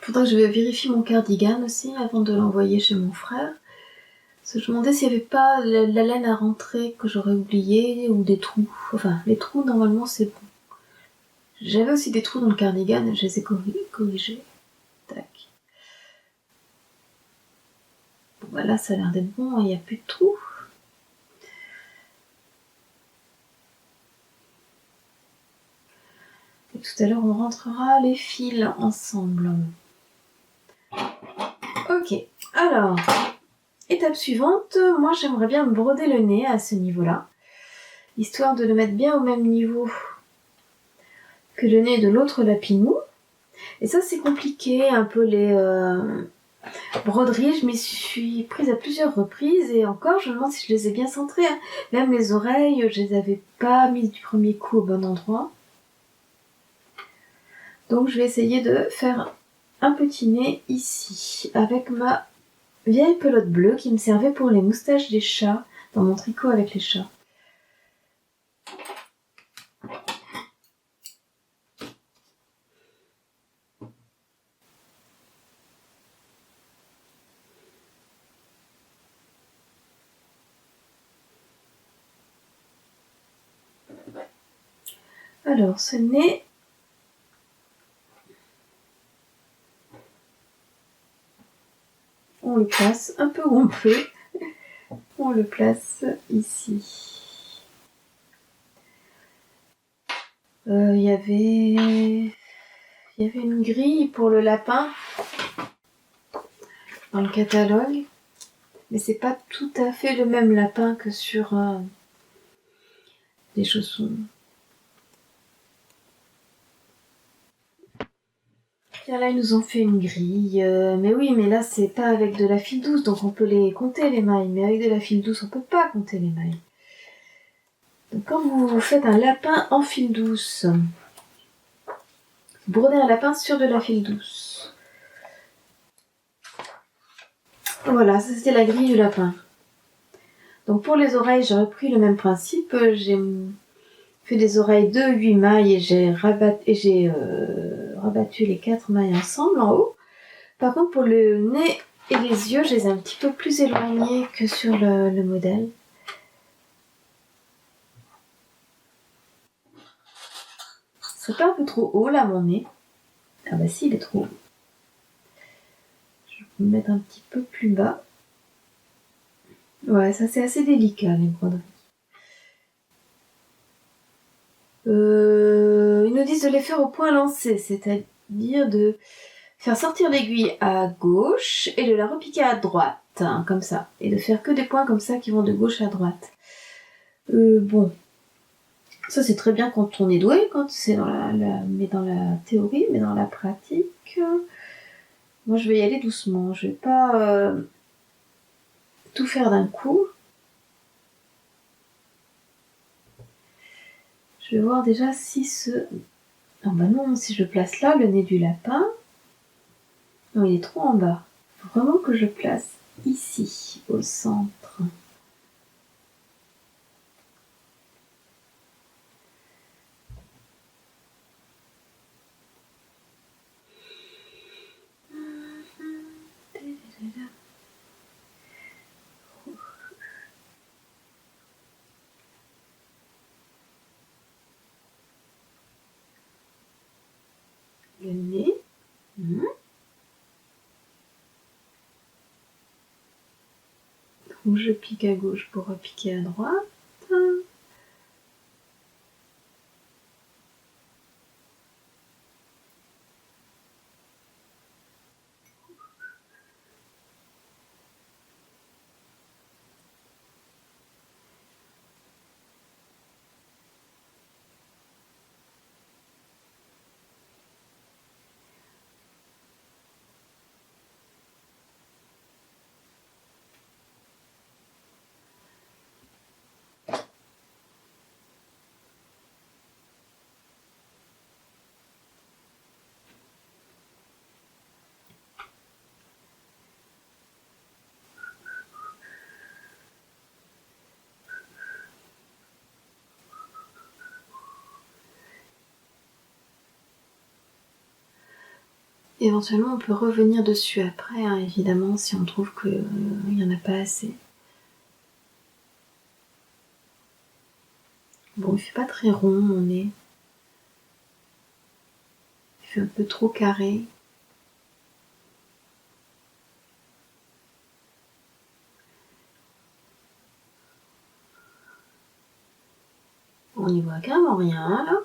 Faudra que je vérifie mon cardigan aussi avant de l'envoyer chez mon frère. Parce que je me demandais s'il n'y avait pas la laine à rentrer que j'aurais oublié ou des trous. Enfin, les trous, normalement, c'est bon. J'avais aussi des trous dans le cardigan, je les ai corrigés. Tac. Bon, bah là, ça a l'air d'être bon, il n'y a plus de trous. Et tout tout à l'heure, on rentrera les fils ensemble. Ok, alors, étape suivante, moi j'aimerais bien me broder le nez à ce niveau-là, histoire de le mettre bien au même niveau que le nez de l'autre lapinou. Et ça c'est compliqué, un peu les broderies, je m'y suis prise à plusieurs reprises et encore je me demande si je les ai bien centrées. Hein. Même les oreilles, je les avais pas mises du premier coup au bon endroit. Donc je vais essayer de faire un petit nez ici, avec ma vieille pelote bleue qui me servait pour les moustaches des chats, dans mon tricot avec les chats. Alors, ce nez, on le place un peu où on peut. On le place ici. Il y avait une grille pour le lapin dans le catalogue, mais c'est pas tout à fait le même lapin que sur des chaussons. Tiens, là, ils nous ont fait une grille. Mais oui, mais là, c'est pas avec de la file douce, donc on peut les compter, les mailles. Mais avec de la file douce, on peut pas compter les mailles. Donc quand vous faites un lapin en file douce, vous brodez un lapin sur de la file douce. Voilà, ça c'était la grille du lapin. Donc pour les oreilles, j'ai repris le même principe. J'ai fait des oreilles de 8 mailles et j'ai rabattu les 4 mailles ensemble en haut. Par contre, pour le nez et les yeux, je les ai un petit peu plus éloignés que sur le modèle. C'est pas un peu trop haut là, mon nez? Ah bah si, il est trop haut. Je vais me mettre un petit peu plus bas. Ouais, ça c'est assez délicat, les broderies. Ils nous disent de les faire au point lancé, c'est-à-dire de faire sortir l'aiguille à gauche et de la repiquer à droite, hein, comme ça. Et de faire que des points comme ça qui vont de gauche à droite. Bon. Ça c'est très bien quand on est doué, quand c'est dans mais dans la théorie, mais dans la pratique, moi je vais y aller doucement. Je vais pas tout faire d'un coup. Je vais voir déjà si ah bah non, si je place là le nez du lapin, non il est trop en bas. Il faut vraiment que je place ici, au centre. Le nez. Donc je pique à gauche pour repiquer à droite. Éventuellement, on peut revenir dessus après, hein, évidemment, si on trouve qu'il n'y en a pas assez. Bon, il fait pas très rond, mon nez. Il fait un peu trop carré. On n'y voit carrément rien, là.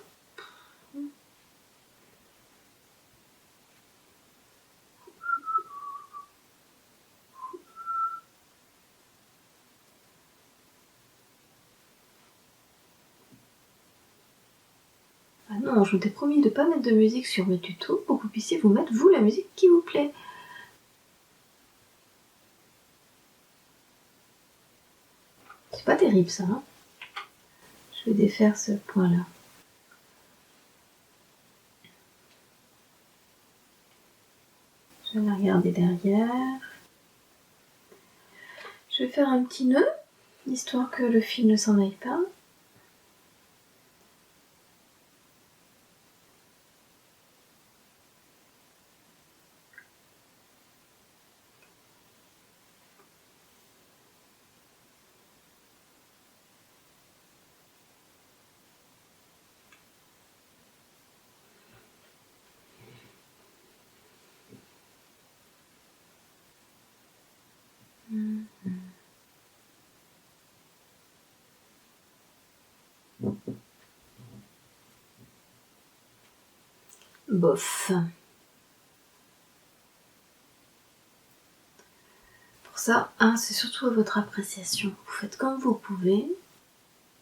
non, je t'ai promis de pas mettre de musique sur mes tutos pour que vous puissiez vous mettre, vous, la musique qui vous plaît. C'est pas terrible, ça, hein. Je vais défaire ce point-là. Je vais la regarder derrière. Je vais faire un petit nœud, histoire que le fil ne s'en aille pas. Bof. Pour ça, hein, c'est surtout à votre appréciation. Vous faites comme vous pouvez.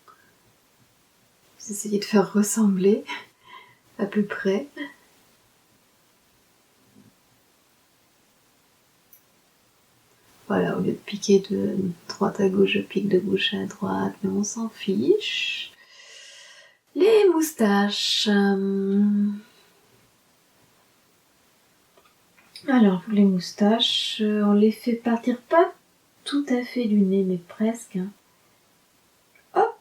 Vous essayez de faire ressembler à peu près. Voilà, au lieu de piquer de droite à gauche, je pique de gauche à droite, mais on s'en fiche. Les moustaches. Alors, pour les moustaches, on les fait partir pas tout à fait du nez, mais presque. Hein. Hop!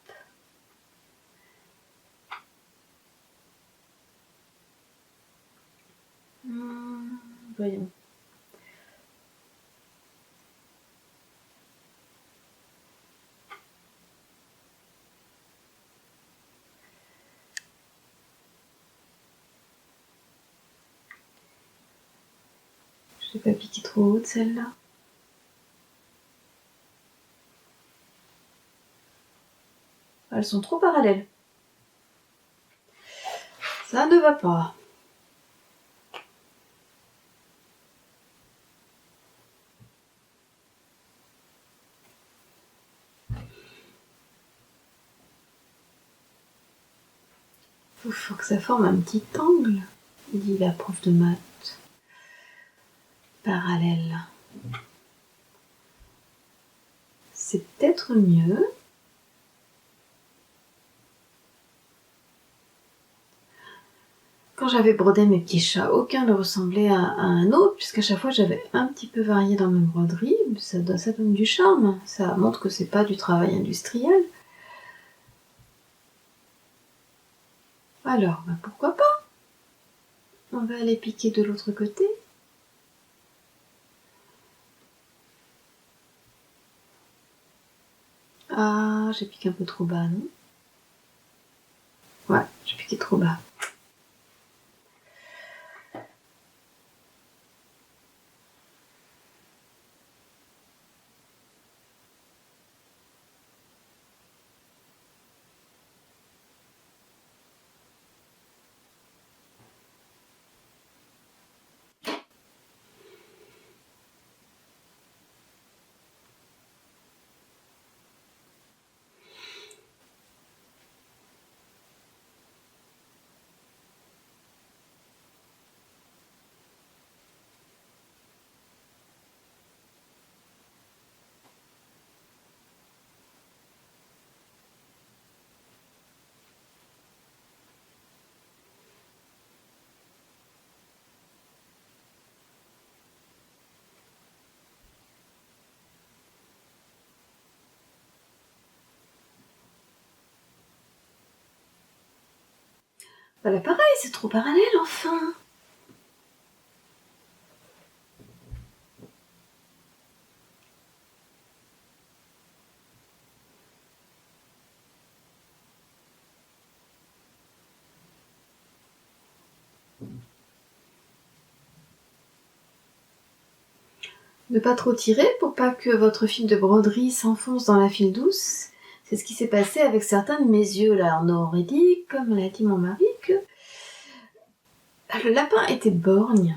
Voyons. Je vais pas piquer trop haute celle-là. Elles sont trop parallèles. Ça ne va pas. Il faut que ça forme un petit angle, dit la prof de maths. Parallèle. C'est peut-être mieux. Quand j'avais brodé mes petits chats, aucun ne ressemblait à un autre, puisqu'à chaque fois j'avais un petit peu varié dans mes broderies. Ça donne du charme, ça montre que c'est pas du travail industriel. Alors, pourquoi pas? On va aller piquer de l'autre côté. Ah, j'ai piqué un peu trop bas, non? Ouais, j'ai piqué trop bas. Voilà, pareil, c'est trop parallèle, enfin. Ne pas trop tirer pour pas que votre fil de broderie s'enfonce dans la file douce. C'est ce qui s'est passé avec certains de mes yeux là. On aurait dit, comme l'a dit mon mari, que le lapin était borgne.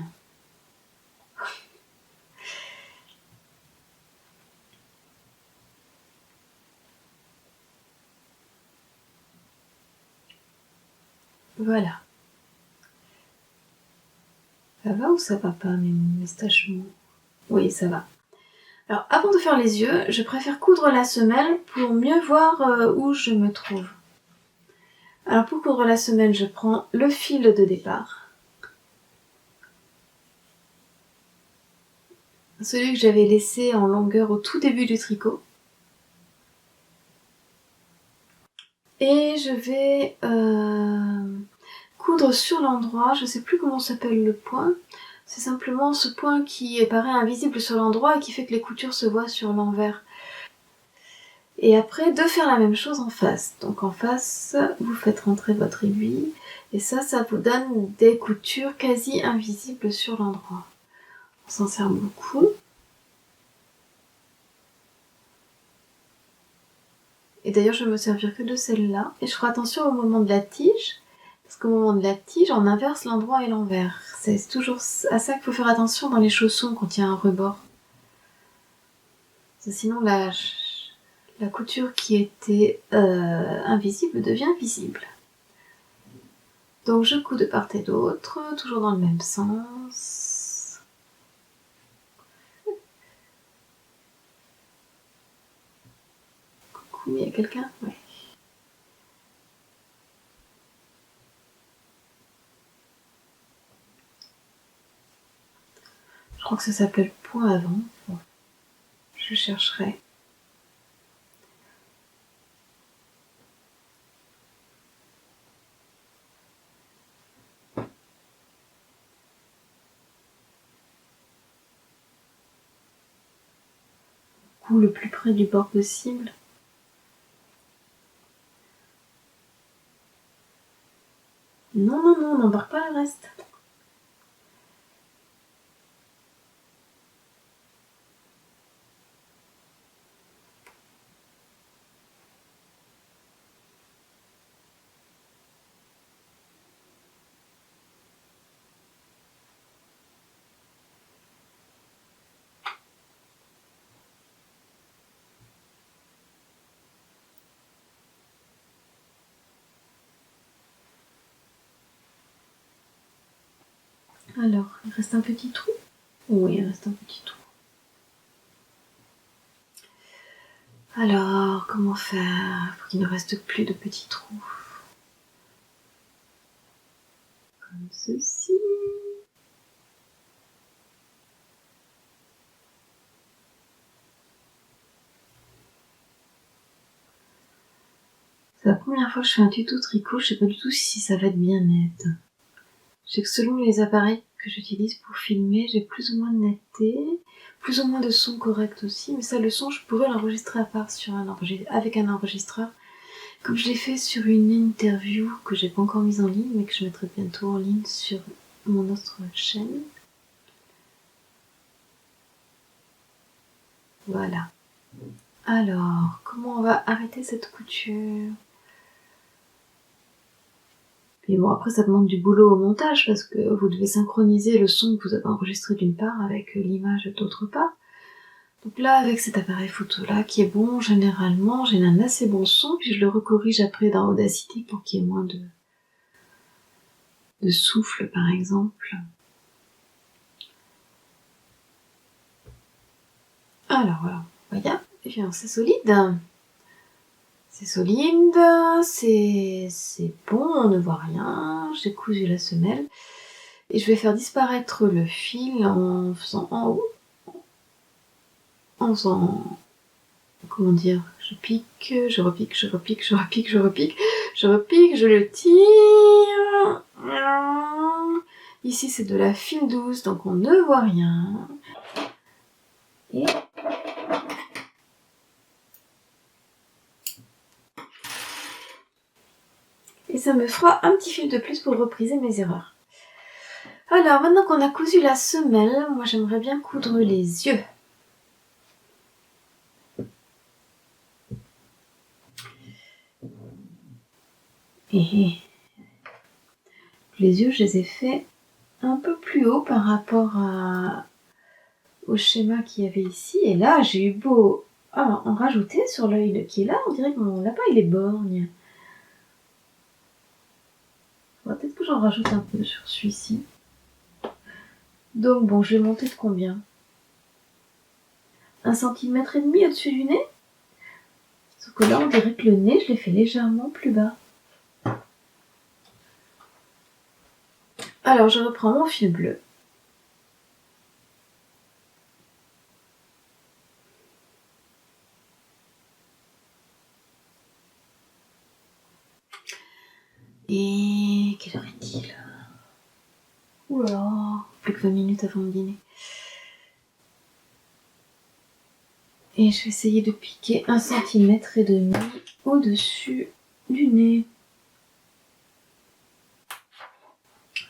Voilà. Ça va ou ça va pas, mes stachements? Oui, ça va. Alors, avant de faire les yeux, je préfère coudre la semelle pour mieux voir où je me trouve. Alors, pour coudre la semelle, je prends le fil de départ. Celui que j'avais laissé en longueur au tout début du tricot. Et je vais coudre sur l'endroit, je ne sais plus comment s'appelle le point. C'est simplement ce point qui paraît invisible sur l'endroit et qui fait que les coutures se voient sur l'envers. Et après, de faire la même chose en face. Donc en face, vous faites rentrer votre aiguille. Et ça vous donne des coutures quasi invisibles sur l'endroit. On s'en sert beaucoup. Et d'ailleurs, je vais me servir que de celle-là. Et je ferai attention au moment de la tige. Parce qu'au moment de la tige, on inverse l'endroit et l'envers. C'est toujours à ça qu'il faut faire attention dans les chaussons quand il y a un rebord. Sinon, la couture qui était invisible devient visible. Donc je couds de part et d'autre, toujours dans le même sens. Coucou, il y a quelqu'un? Ouais. Je crois que ça s'appelle point avant. Bon. Je chercherai. Coup le plus près du bord possible. Non, non, non, on n'embarque pas le reste. Alors, il reste un petit trou? Oui, il reste un petit trou. Alors, comment faire pour qu'il ne reste plus de petits trous? Comme ceci. C'est la première fois que je fais un tuto tricot, je sais pas du tout si ça va être bien net. Je sais que selon les appareils que j'utilise pour filmer, j'ai plus ou moins de netteté, plus ou moins de son correct aussi, mais ça, le son, je pourrais l'enregistrer à part avec un enregistreur, comme je l'ai fait sur une interview que j'ai pas encore mise en ligne, mais que je mettrai bientôt en ligne sur mon autre chaîne. Voilà. Alors, comment on va arrêter cette couture? Et bon, après, ça demande du boulot au montage parce que vous devez synchroniser le son que vous avez enregistré d'une part avec l'image d'autre part. Donc là, avec cet appareil photo-là, qui est bon, généralement, j'ai un assez bon son, puis je le recorrige après dans Audacity pour qu'il y ait moins de souffle, par exemple. Alors voilà, voyez, et bien c'est solide. C'est solide, c'est bon, on ne voit rien. J'ai cousu la semelle. Et je vais faire disparaître le fil en faisant en haut. En faisant... Comment dire? Je pique, je repique, je repique, je repique, je repique, je repique, je le tire. Ici c'est de la fine douce, donc on ne voit rien. Et ça me fera un petit fil de plus pour repriser mes erreurs. Alors, maintenant qu'on a cousu la semelle, moi j'aimerais bien coudre les yeux. Les yeux, je les ai faits un peu plus haut par rapport au schéma qu'il y avait ici. Et là, j'ai eu beau en rajouter sur l'œil qui est là. On dirait que mon lapin, il est borgne. Peut-être que j'en rajoute un peu sur celui-ci. Donc bon, je vais monter de combien? 1,5 cm au-dessus du nez? Sauf que là, on dirait que le nez, je l'ai fait légèrement plus bas. Alors, je reprends mon fil bleu. Et quelle heure est-il? Oula, plus que 20 minutes avant le dîner. Et je vais essayer de piquer 1,5 cm au-dessus du nez.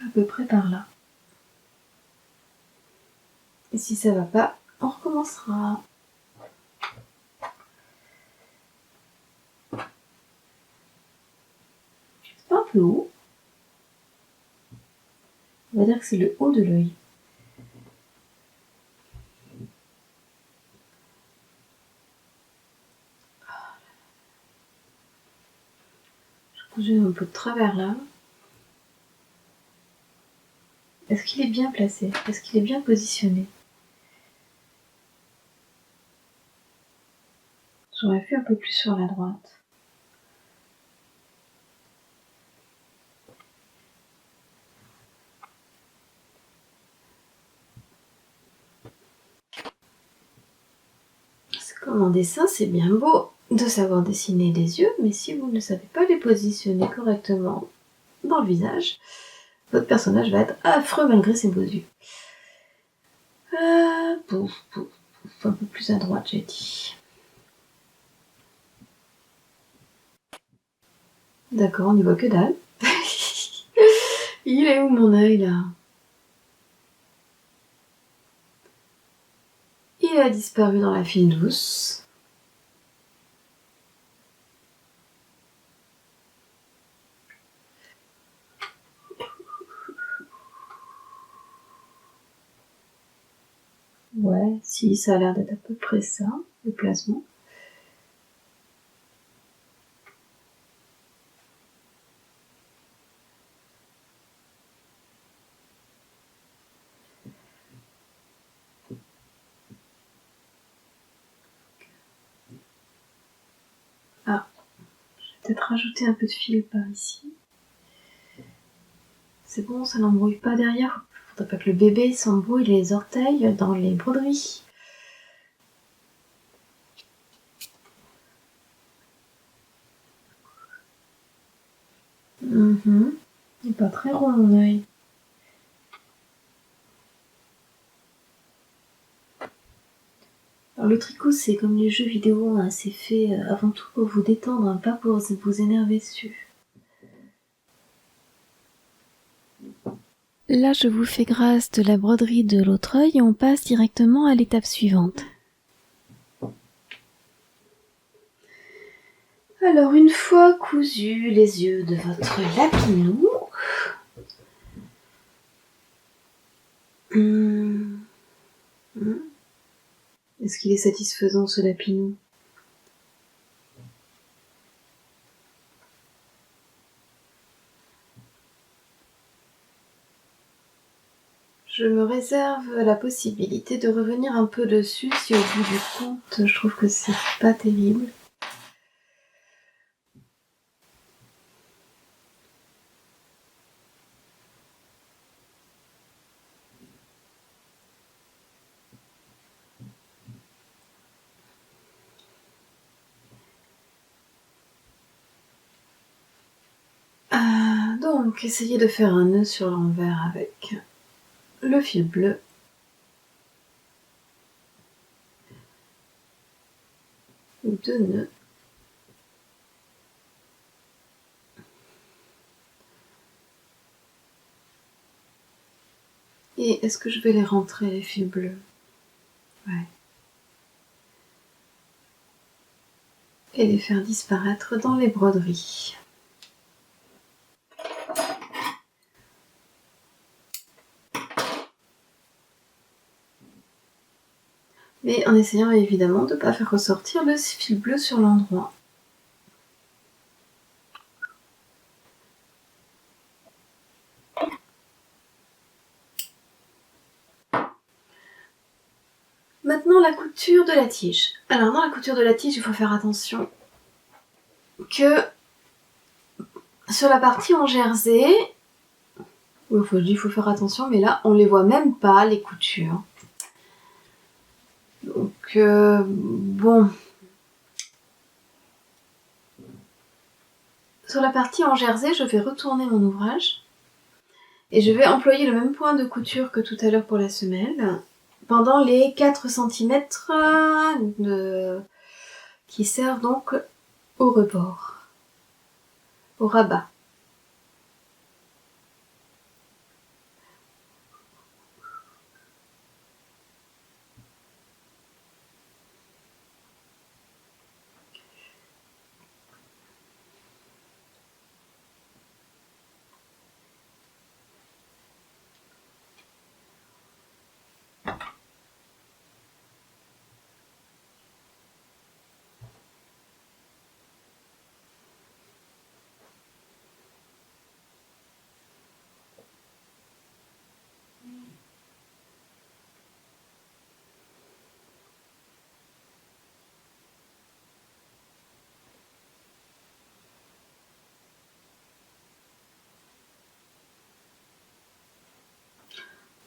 À peu près par là. Et si ça va pas, on recommencera. C'est pas un peu haut. On va dire que c'est le haut de l'œil. J'ai un peu de travers là. Est-ce qu'il est bien placé? Est-ce qu'il est bien positionné? J'aurais fait un peu plus sur la droite. C'est comme en dessin, c'est bien beau de savoir dessiner les yeux, mais si vous ne savez pas les positionner correctement dans le visage, votre personnage va être affreux malgré ses beaux yeux. Pouf, pouf, pouf, un peu plus à droite, j'ai dit. D'accord, on n'y voit que dalle. Il est où mon œil là? Il a disparu dans la file douce. Ouais, si, ça a l'air d'être à peu près ça, le placement. Ah, je vais peut-être rajouter un peu de fil par ici. C'est bon, ça n'embrouille pas derrière. Faudrait pas que le bébé s'embrouille les orteils dans les broderies. Il n'est pas très rond mon œil. Alors le tricot, c'est comme les jeux vidéo, hein, c'est fait avant tout pour vous détendre, hein, pas pour vous énerver dessus. Là, je vous fais grâce de la broderie de l'autre œil et on passe directement à l'étape suivante. Alors, une fois cousus les yeux de votre lapinou, est-ce qu'il est satisfaisant ce lapinou? Je me réserve la possibilité de revenir un peu dessus si au bout du compte je trouve que c'est pas terrible. Donc, essayez de faire un nœud sur l'envers avec le fil bleu. Ou 2 nœuds. Et est-ce que je vais les rentrer, les fils bleus? Ouais. Et les faire disparaître dans les broderies. Mais en essayant évidemment de ne pas faire ressortir le fil bleu sur l'endroit. Maintenant la couture de la tige. Alors dans la couture de la tige, il faut faire attention que sur la partie en jersey, il faut faire attention, mais là on les voit même pas les coutures. Donc bon. Sur la partie en jersey, je vais retourner mon ouvrage et je vais employer le même point de couture que tout à l'heure pour la semelle pendant les 4 cm qui servent donc au rebord, au rabat.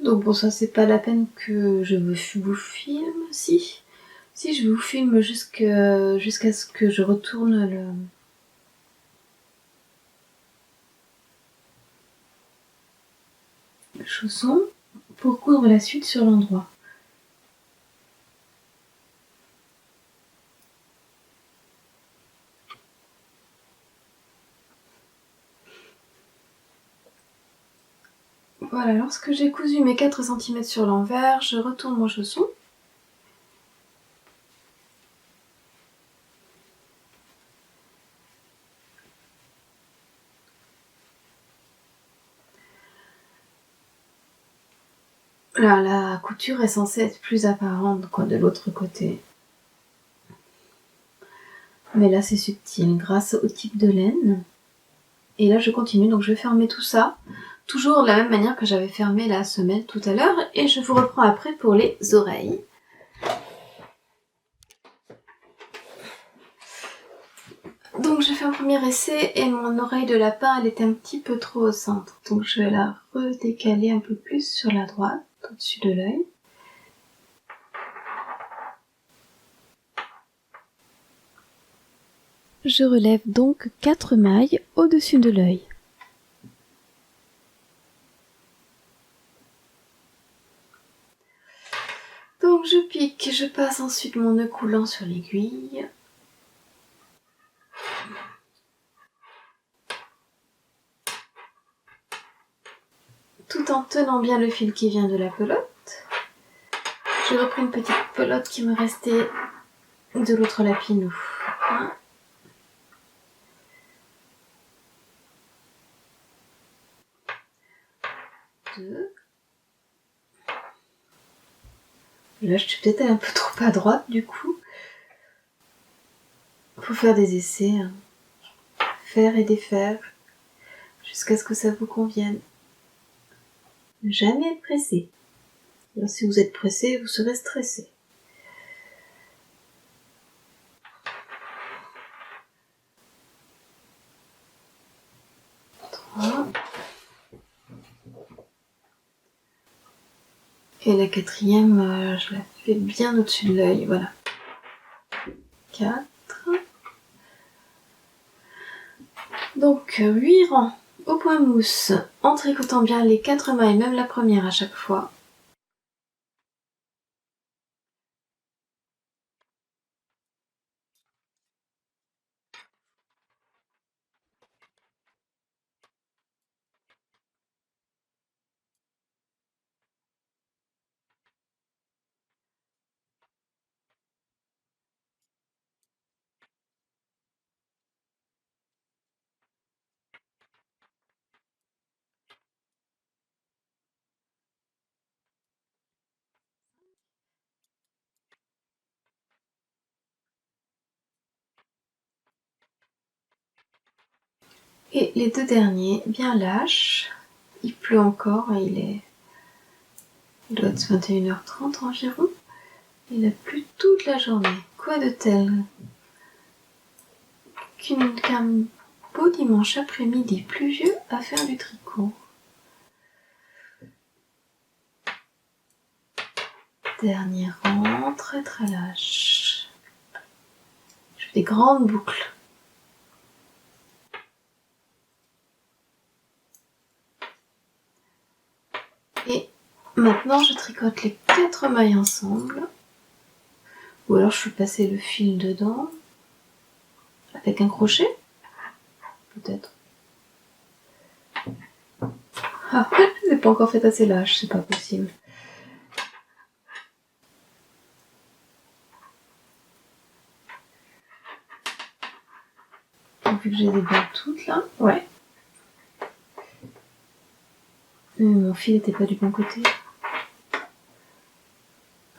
Donc bon, ça c'est pas la peine que je vous filme, si je vous filme jusqu'à ce que je retourne le chausson pour coudre la suite sur l'endroit. Voilà, lorsque j'ai cousu mes 4 cm sur l'envers, je retourne mon chausson. Là, la couture est censée être plus apparente de l'autre côté. Mais là c'est subtil grâce au type de laine. Et là je continue, donc je vais fermer tout ça, toujours de la même manière que j'avais fermé la semelle tout à l'heure, et je vous reprends après pour les oreilles. Donc j'ai fait un premier essai et mon oreille de lapin elle était un petit peu trop au centre, donc je vais la redécaler un peu plus sur la droite, au-dessus de l'œil. Je relève donc 4 mailles au-dessus de l'œil. Donc je pique, je passe ensuite mon nœud coulant sur l'aiguille. Tout en tenant bien le fil qui vient de la pelote. J'ai repris une petite pelote qui me restait de l'autre lapinou. 1, 2. Là, je suis peut-être un peu trop à droite du coup. Faut faire des essais, hein. Faire et défaire, jusqu'à ce que ça vous convienne. Ne jamais être pressé. Alors, si vous êtes pressé, vous serez stressé. Et la quatrième, je la fais bien au-dessus de l'œil, voilà. 4. Donc 8 rangs au point mousse, en tricotant bien les 4 mailles, même la première à chaque fois. Et les 2 derniers, bien lâches. Il pleut encore et il doit être 21h30 environ. Il a plu toute la journée. Quoi de tel qu'un beau dimanche après-midi pluvieux à faire du tricot. Dernier rang, très très lâche. Je fais des grandes boucles. Et maintenant je tricote les 4 mailles ensemble. Ou alors je fais passer le fil dedans. Avec un crochet. Peut-être. Ah, je n'ai pas encore fait assez lâche, c'est pas possible. Vu que j'ai des bien toutes là. Ouais. Mon fil n'était pas du bon côté.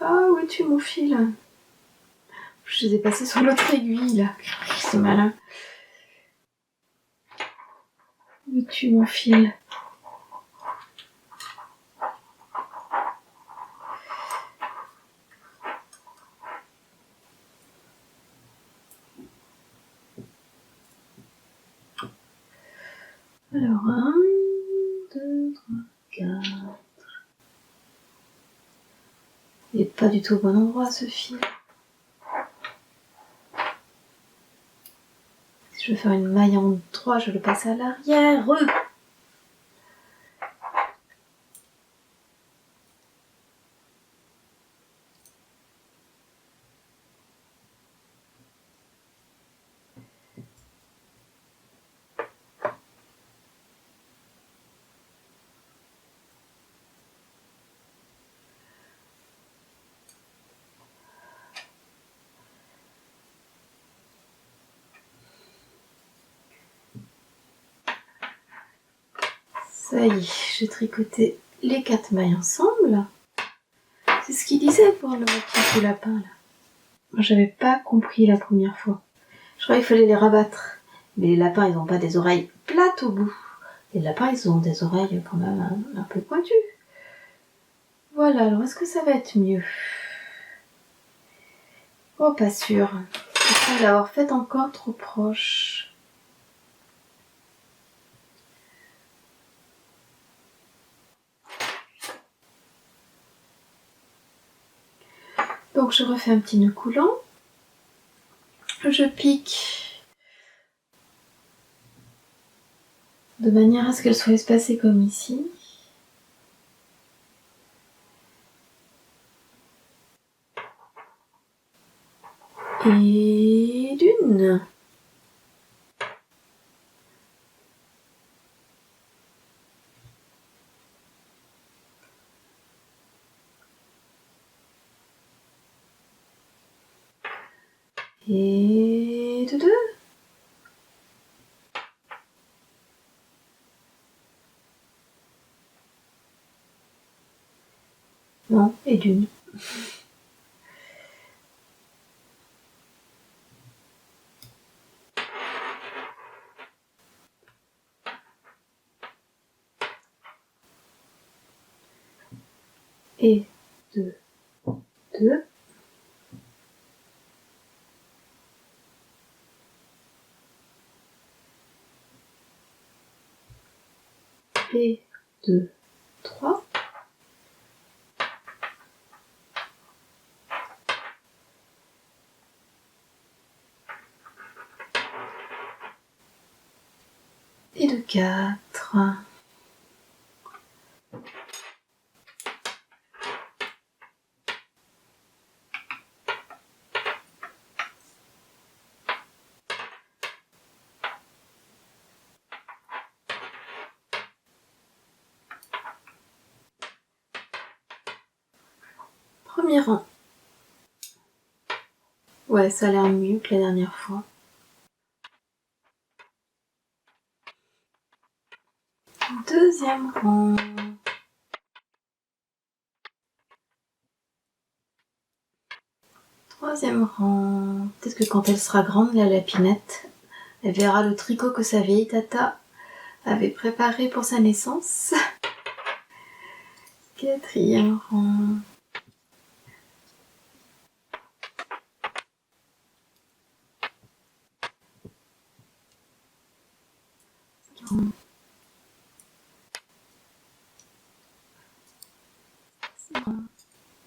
Ah, où es-tu mon fil? Je les ai passés sur l'autre aiguille là. C'est malin. Où es-tu mon fil? Alors, 1, 2, 3, 4. Il n'est pas du tout au bon endroit ce fil. Si je veux faire une maille en 3, je le passe à l'arrière. Ça y est, j'ai tricoté les 4 mailles ensemble. C'est ce qu'il disait pour le motif du lapin là. Moi j'avais pas compris la première fois. Je croyais qu'il fallait les rabattre. Mais les lapins ils n'ont pas des oreilles plates au bout. Les lapins ils ont des oreilles quand même un peu pointues. Voilà, alors est-ce que ça va être mieux? Oh pas sûr. Je crois l'avoir faite encore trop proche. Donc je refais un petit nœud coulant. Je pique de manière à ce qu'elle soit espacée comme ici. Et d'une. Et de deux. Non, et d'une. Et de deux. Et deux, trois. Et de quatre. Premier rang. Ouais, ça a l'air mieux que la dernière fois. Deuxième rang. Troisième rang. Peut-être que quand elle sera grande, la lapinette, elle verra le tricot que sa vieille tata avait préparé pour sa naissance. Quatrième rang.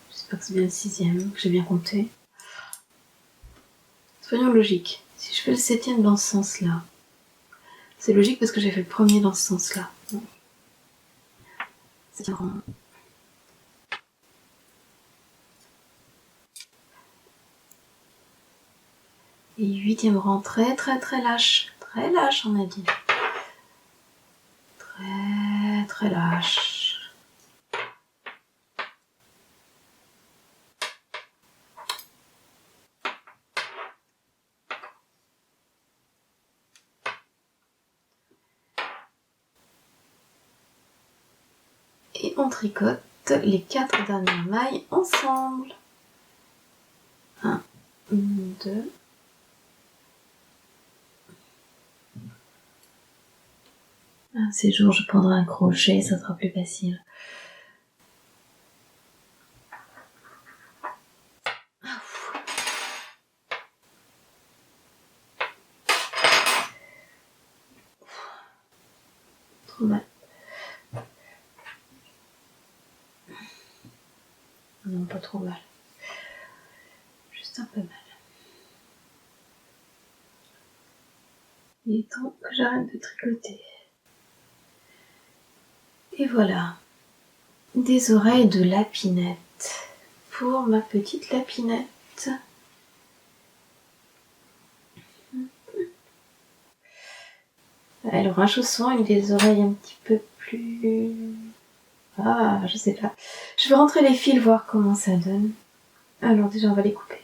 J'espère que c'est bien le 6e, que j'ai bien compté. Soyons logiques. Si je fais le 7e dans ce sens-là, c'est logique parce que j'ai fait le premier dans ce sens-là. 7e rang. Et 8e rang, très très très lâche. Très lâche, on a dit. Très très lâche. Et on tricote les 4 dernières mailles ensemble. 1, 2. Un de ces jours, je prendrai un crochet, ça sera plus facile. Trop mal. Non, pas trop mal. Juste un peu mal. Il est temps que j'arrête de tricoter. Et voilà. Des oreilles de lapinette. Pour ma petite lapinette. Elle aura un chausson avec des oreilles un petit peu plus... Ah, je sais pas. Je vais rentrer les fils, voir comment ça donne. Alors déjà, on va les couper.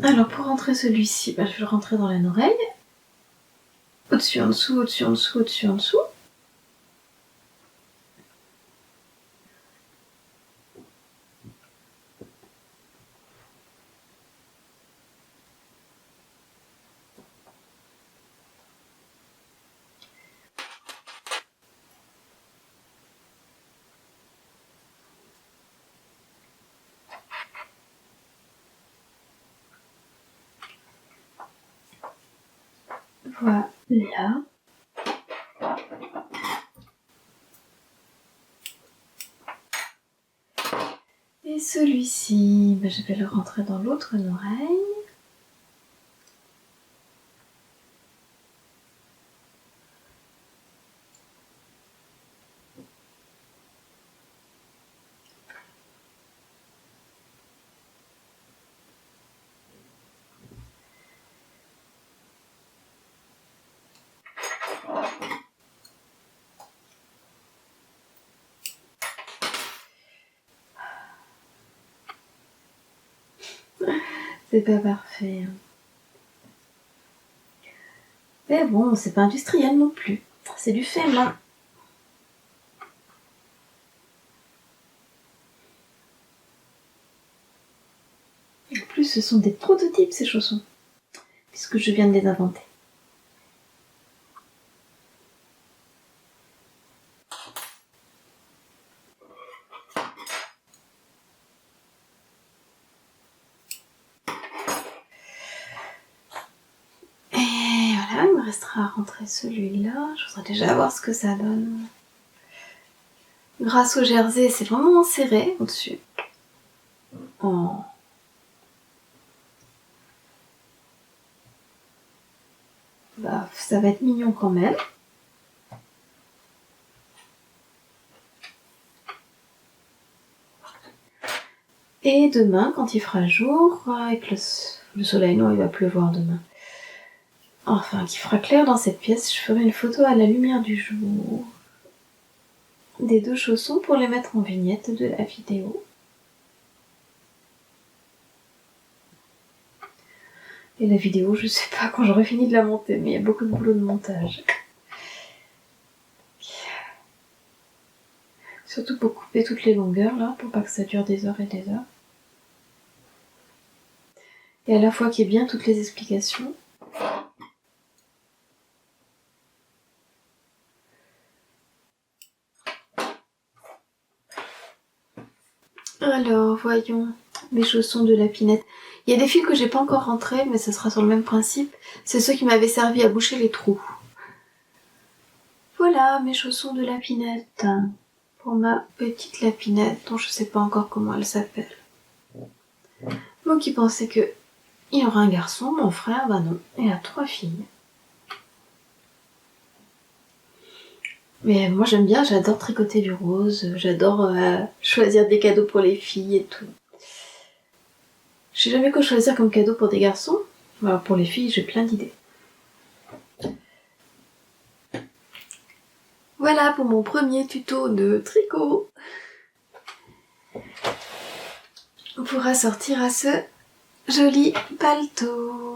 Alors pour rentrer celui-ci, je vais le rentrer dans l'oreille. Au-dessus, en dessous, au-dessus, en dessous, au-dessus, en dessous. Voilà. Et celui-ci, je vais le rentrer dans l'autre oreille. C'est pas parfait. Mais bon, c'est pas industriel non plus. C'est du fait main. En plus, ce sont des prototypes ces chaussons. Puisque je viens de les inventer. Et voilà, il me restera à rentrer celui-là. Je voudrais déjà voir ce que ça donne. Grâce au jersey, c'est vraiment serré au-dessus. Oh. Bah, ça va être mignon quand même. Et demain, quand il fera jour, avec le soleil, non, il va pleuvoir demain. Enfin, qu'il fera clair dans cette pièce, je ferai une photo à la lumière du jour des 2 chaussons pour les mettre en vignette de la vidéo. Et la vidéo, je sais pas quand j'aurai fini de la monter, mais il y a beaucoup de boulot de montage. Surtout pour couper toutes les longueurs là, pour pas que ça dure des heures et des heures. Et à la fois qu'il y ait bien toutes les explications. Alors, voyons, mes chaussons de lapinette. Il y a des fils que j'ai pas encore rentrés, mais ça sera sur le même principe. C'est ceux qui m'avaient servi à boucher les trous. Voilà mes chaussons de lapinette. Pour ma petite lapinette, dont je sais pas encore comment elle s'appelle. Moi qui pensais que il y aura un garçon, mon frère, ben non, il a 3 filles. Mais moi j'aime bien, j'adore tricoter du rose, j'adore choisir des cadeaux pour les filles et tout. Je sais jamais quoi choisir comme cadeau pour des garçons. Alors pour les filles, j'ai plein d'idées. Voilà pour mon premier tuto de tricot. On pourra sortir à ce joli paletot.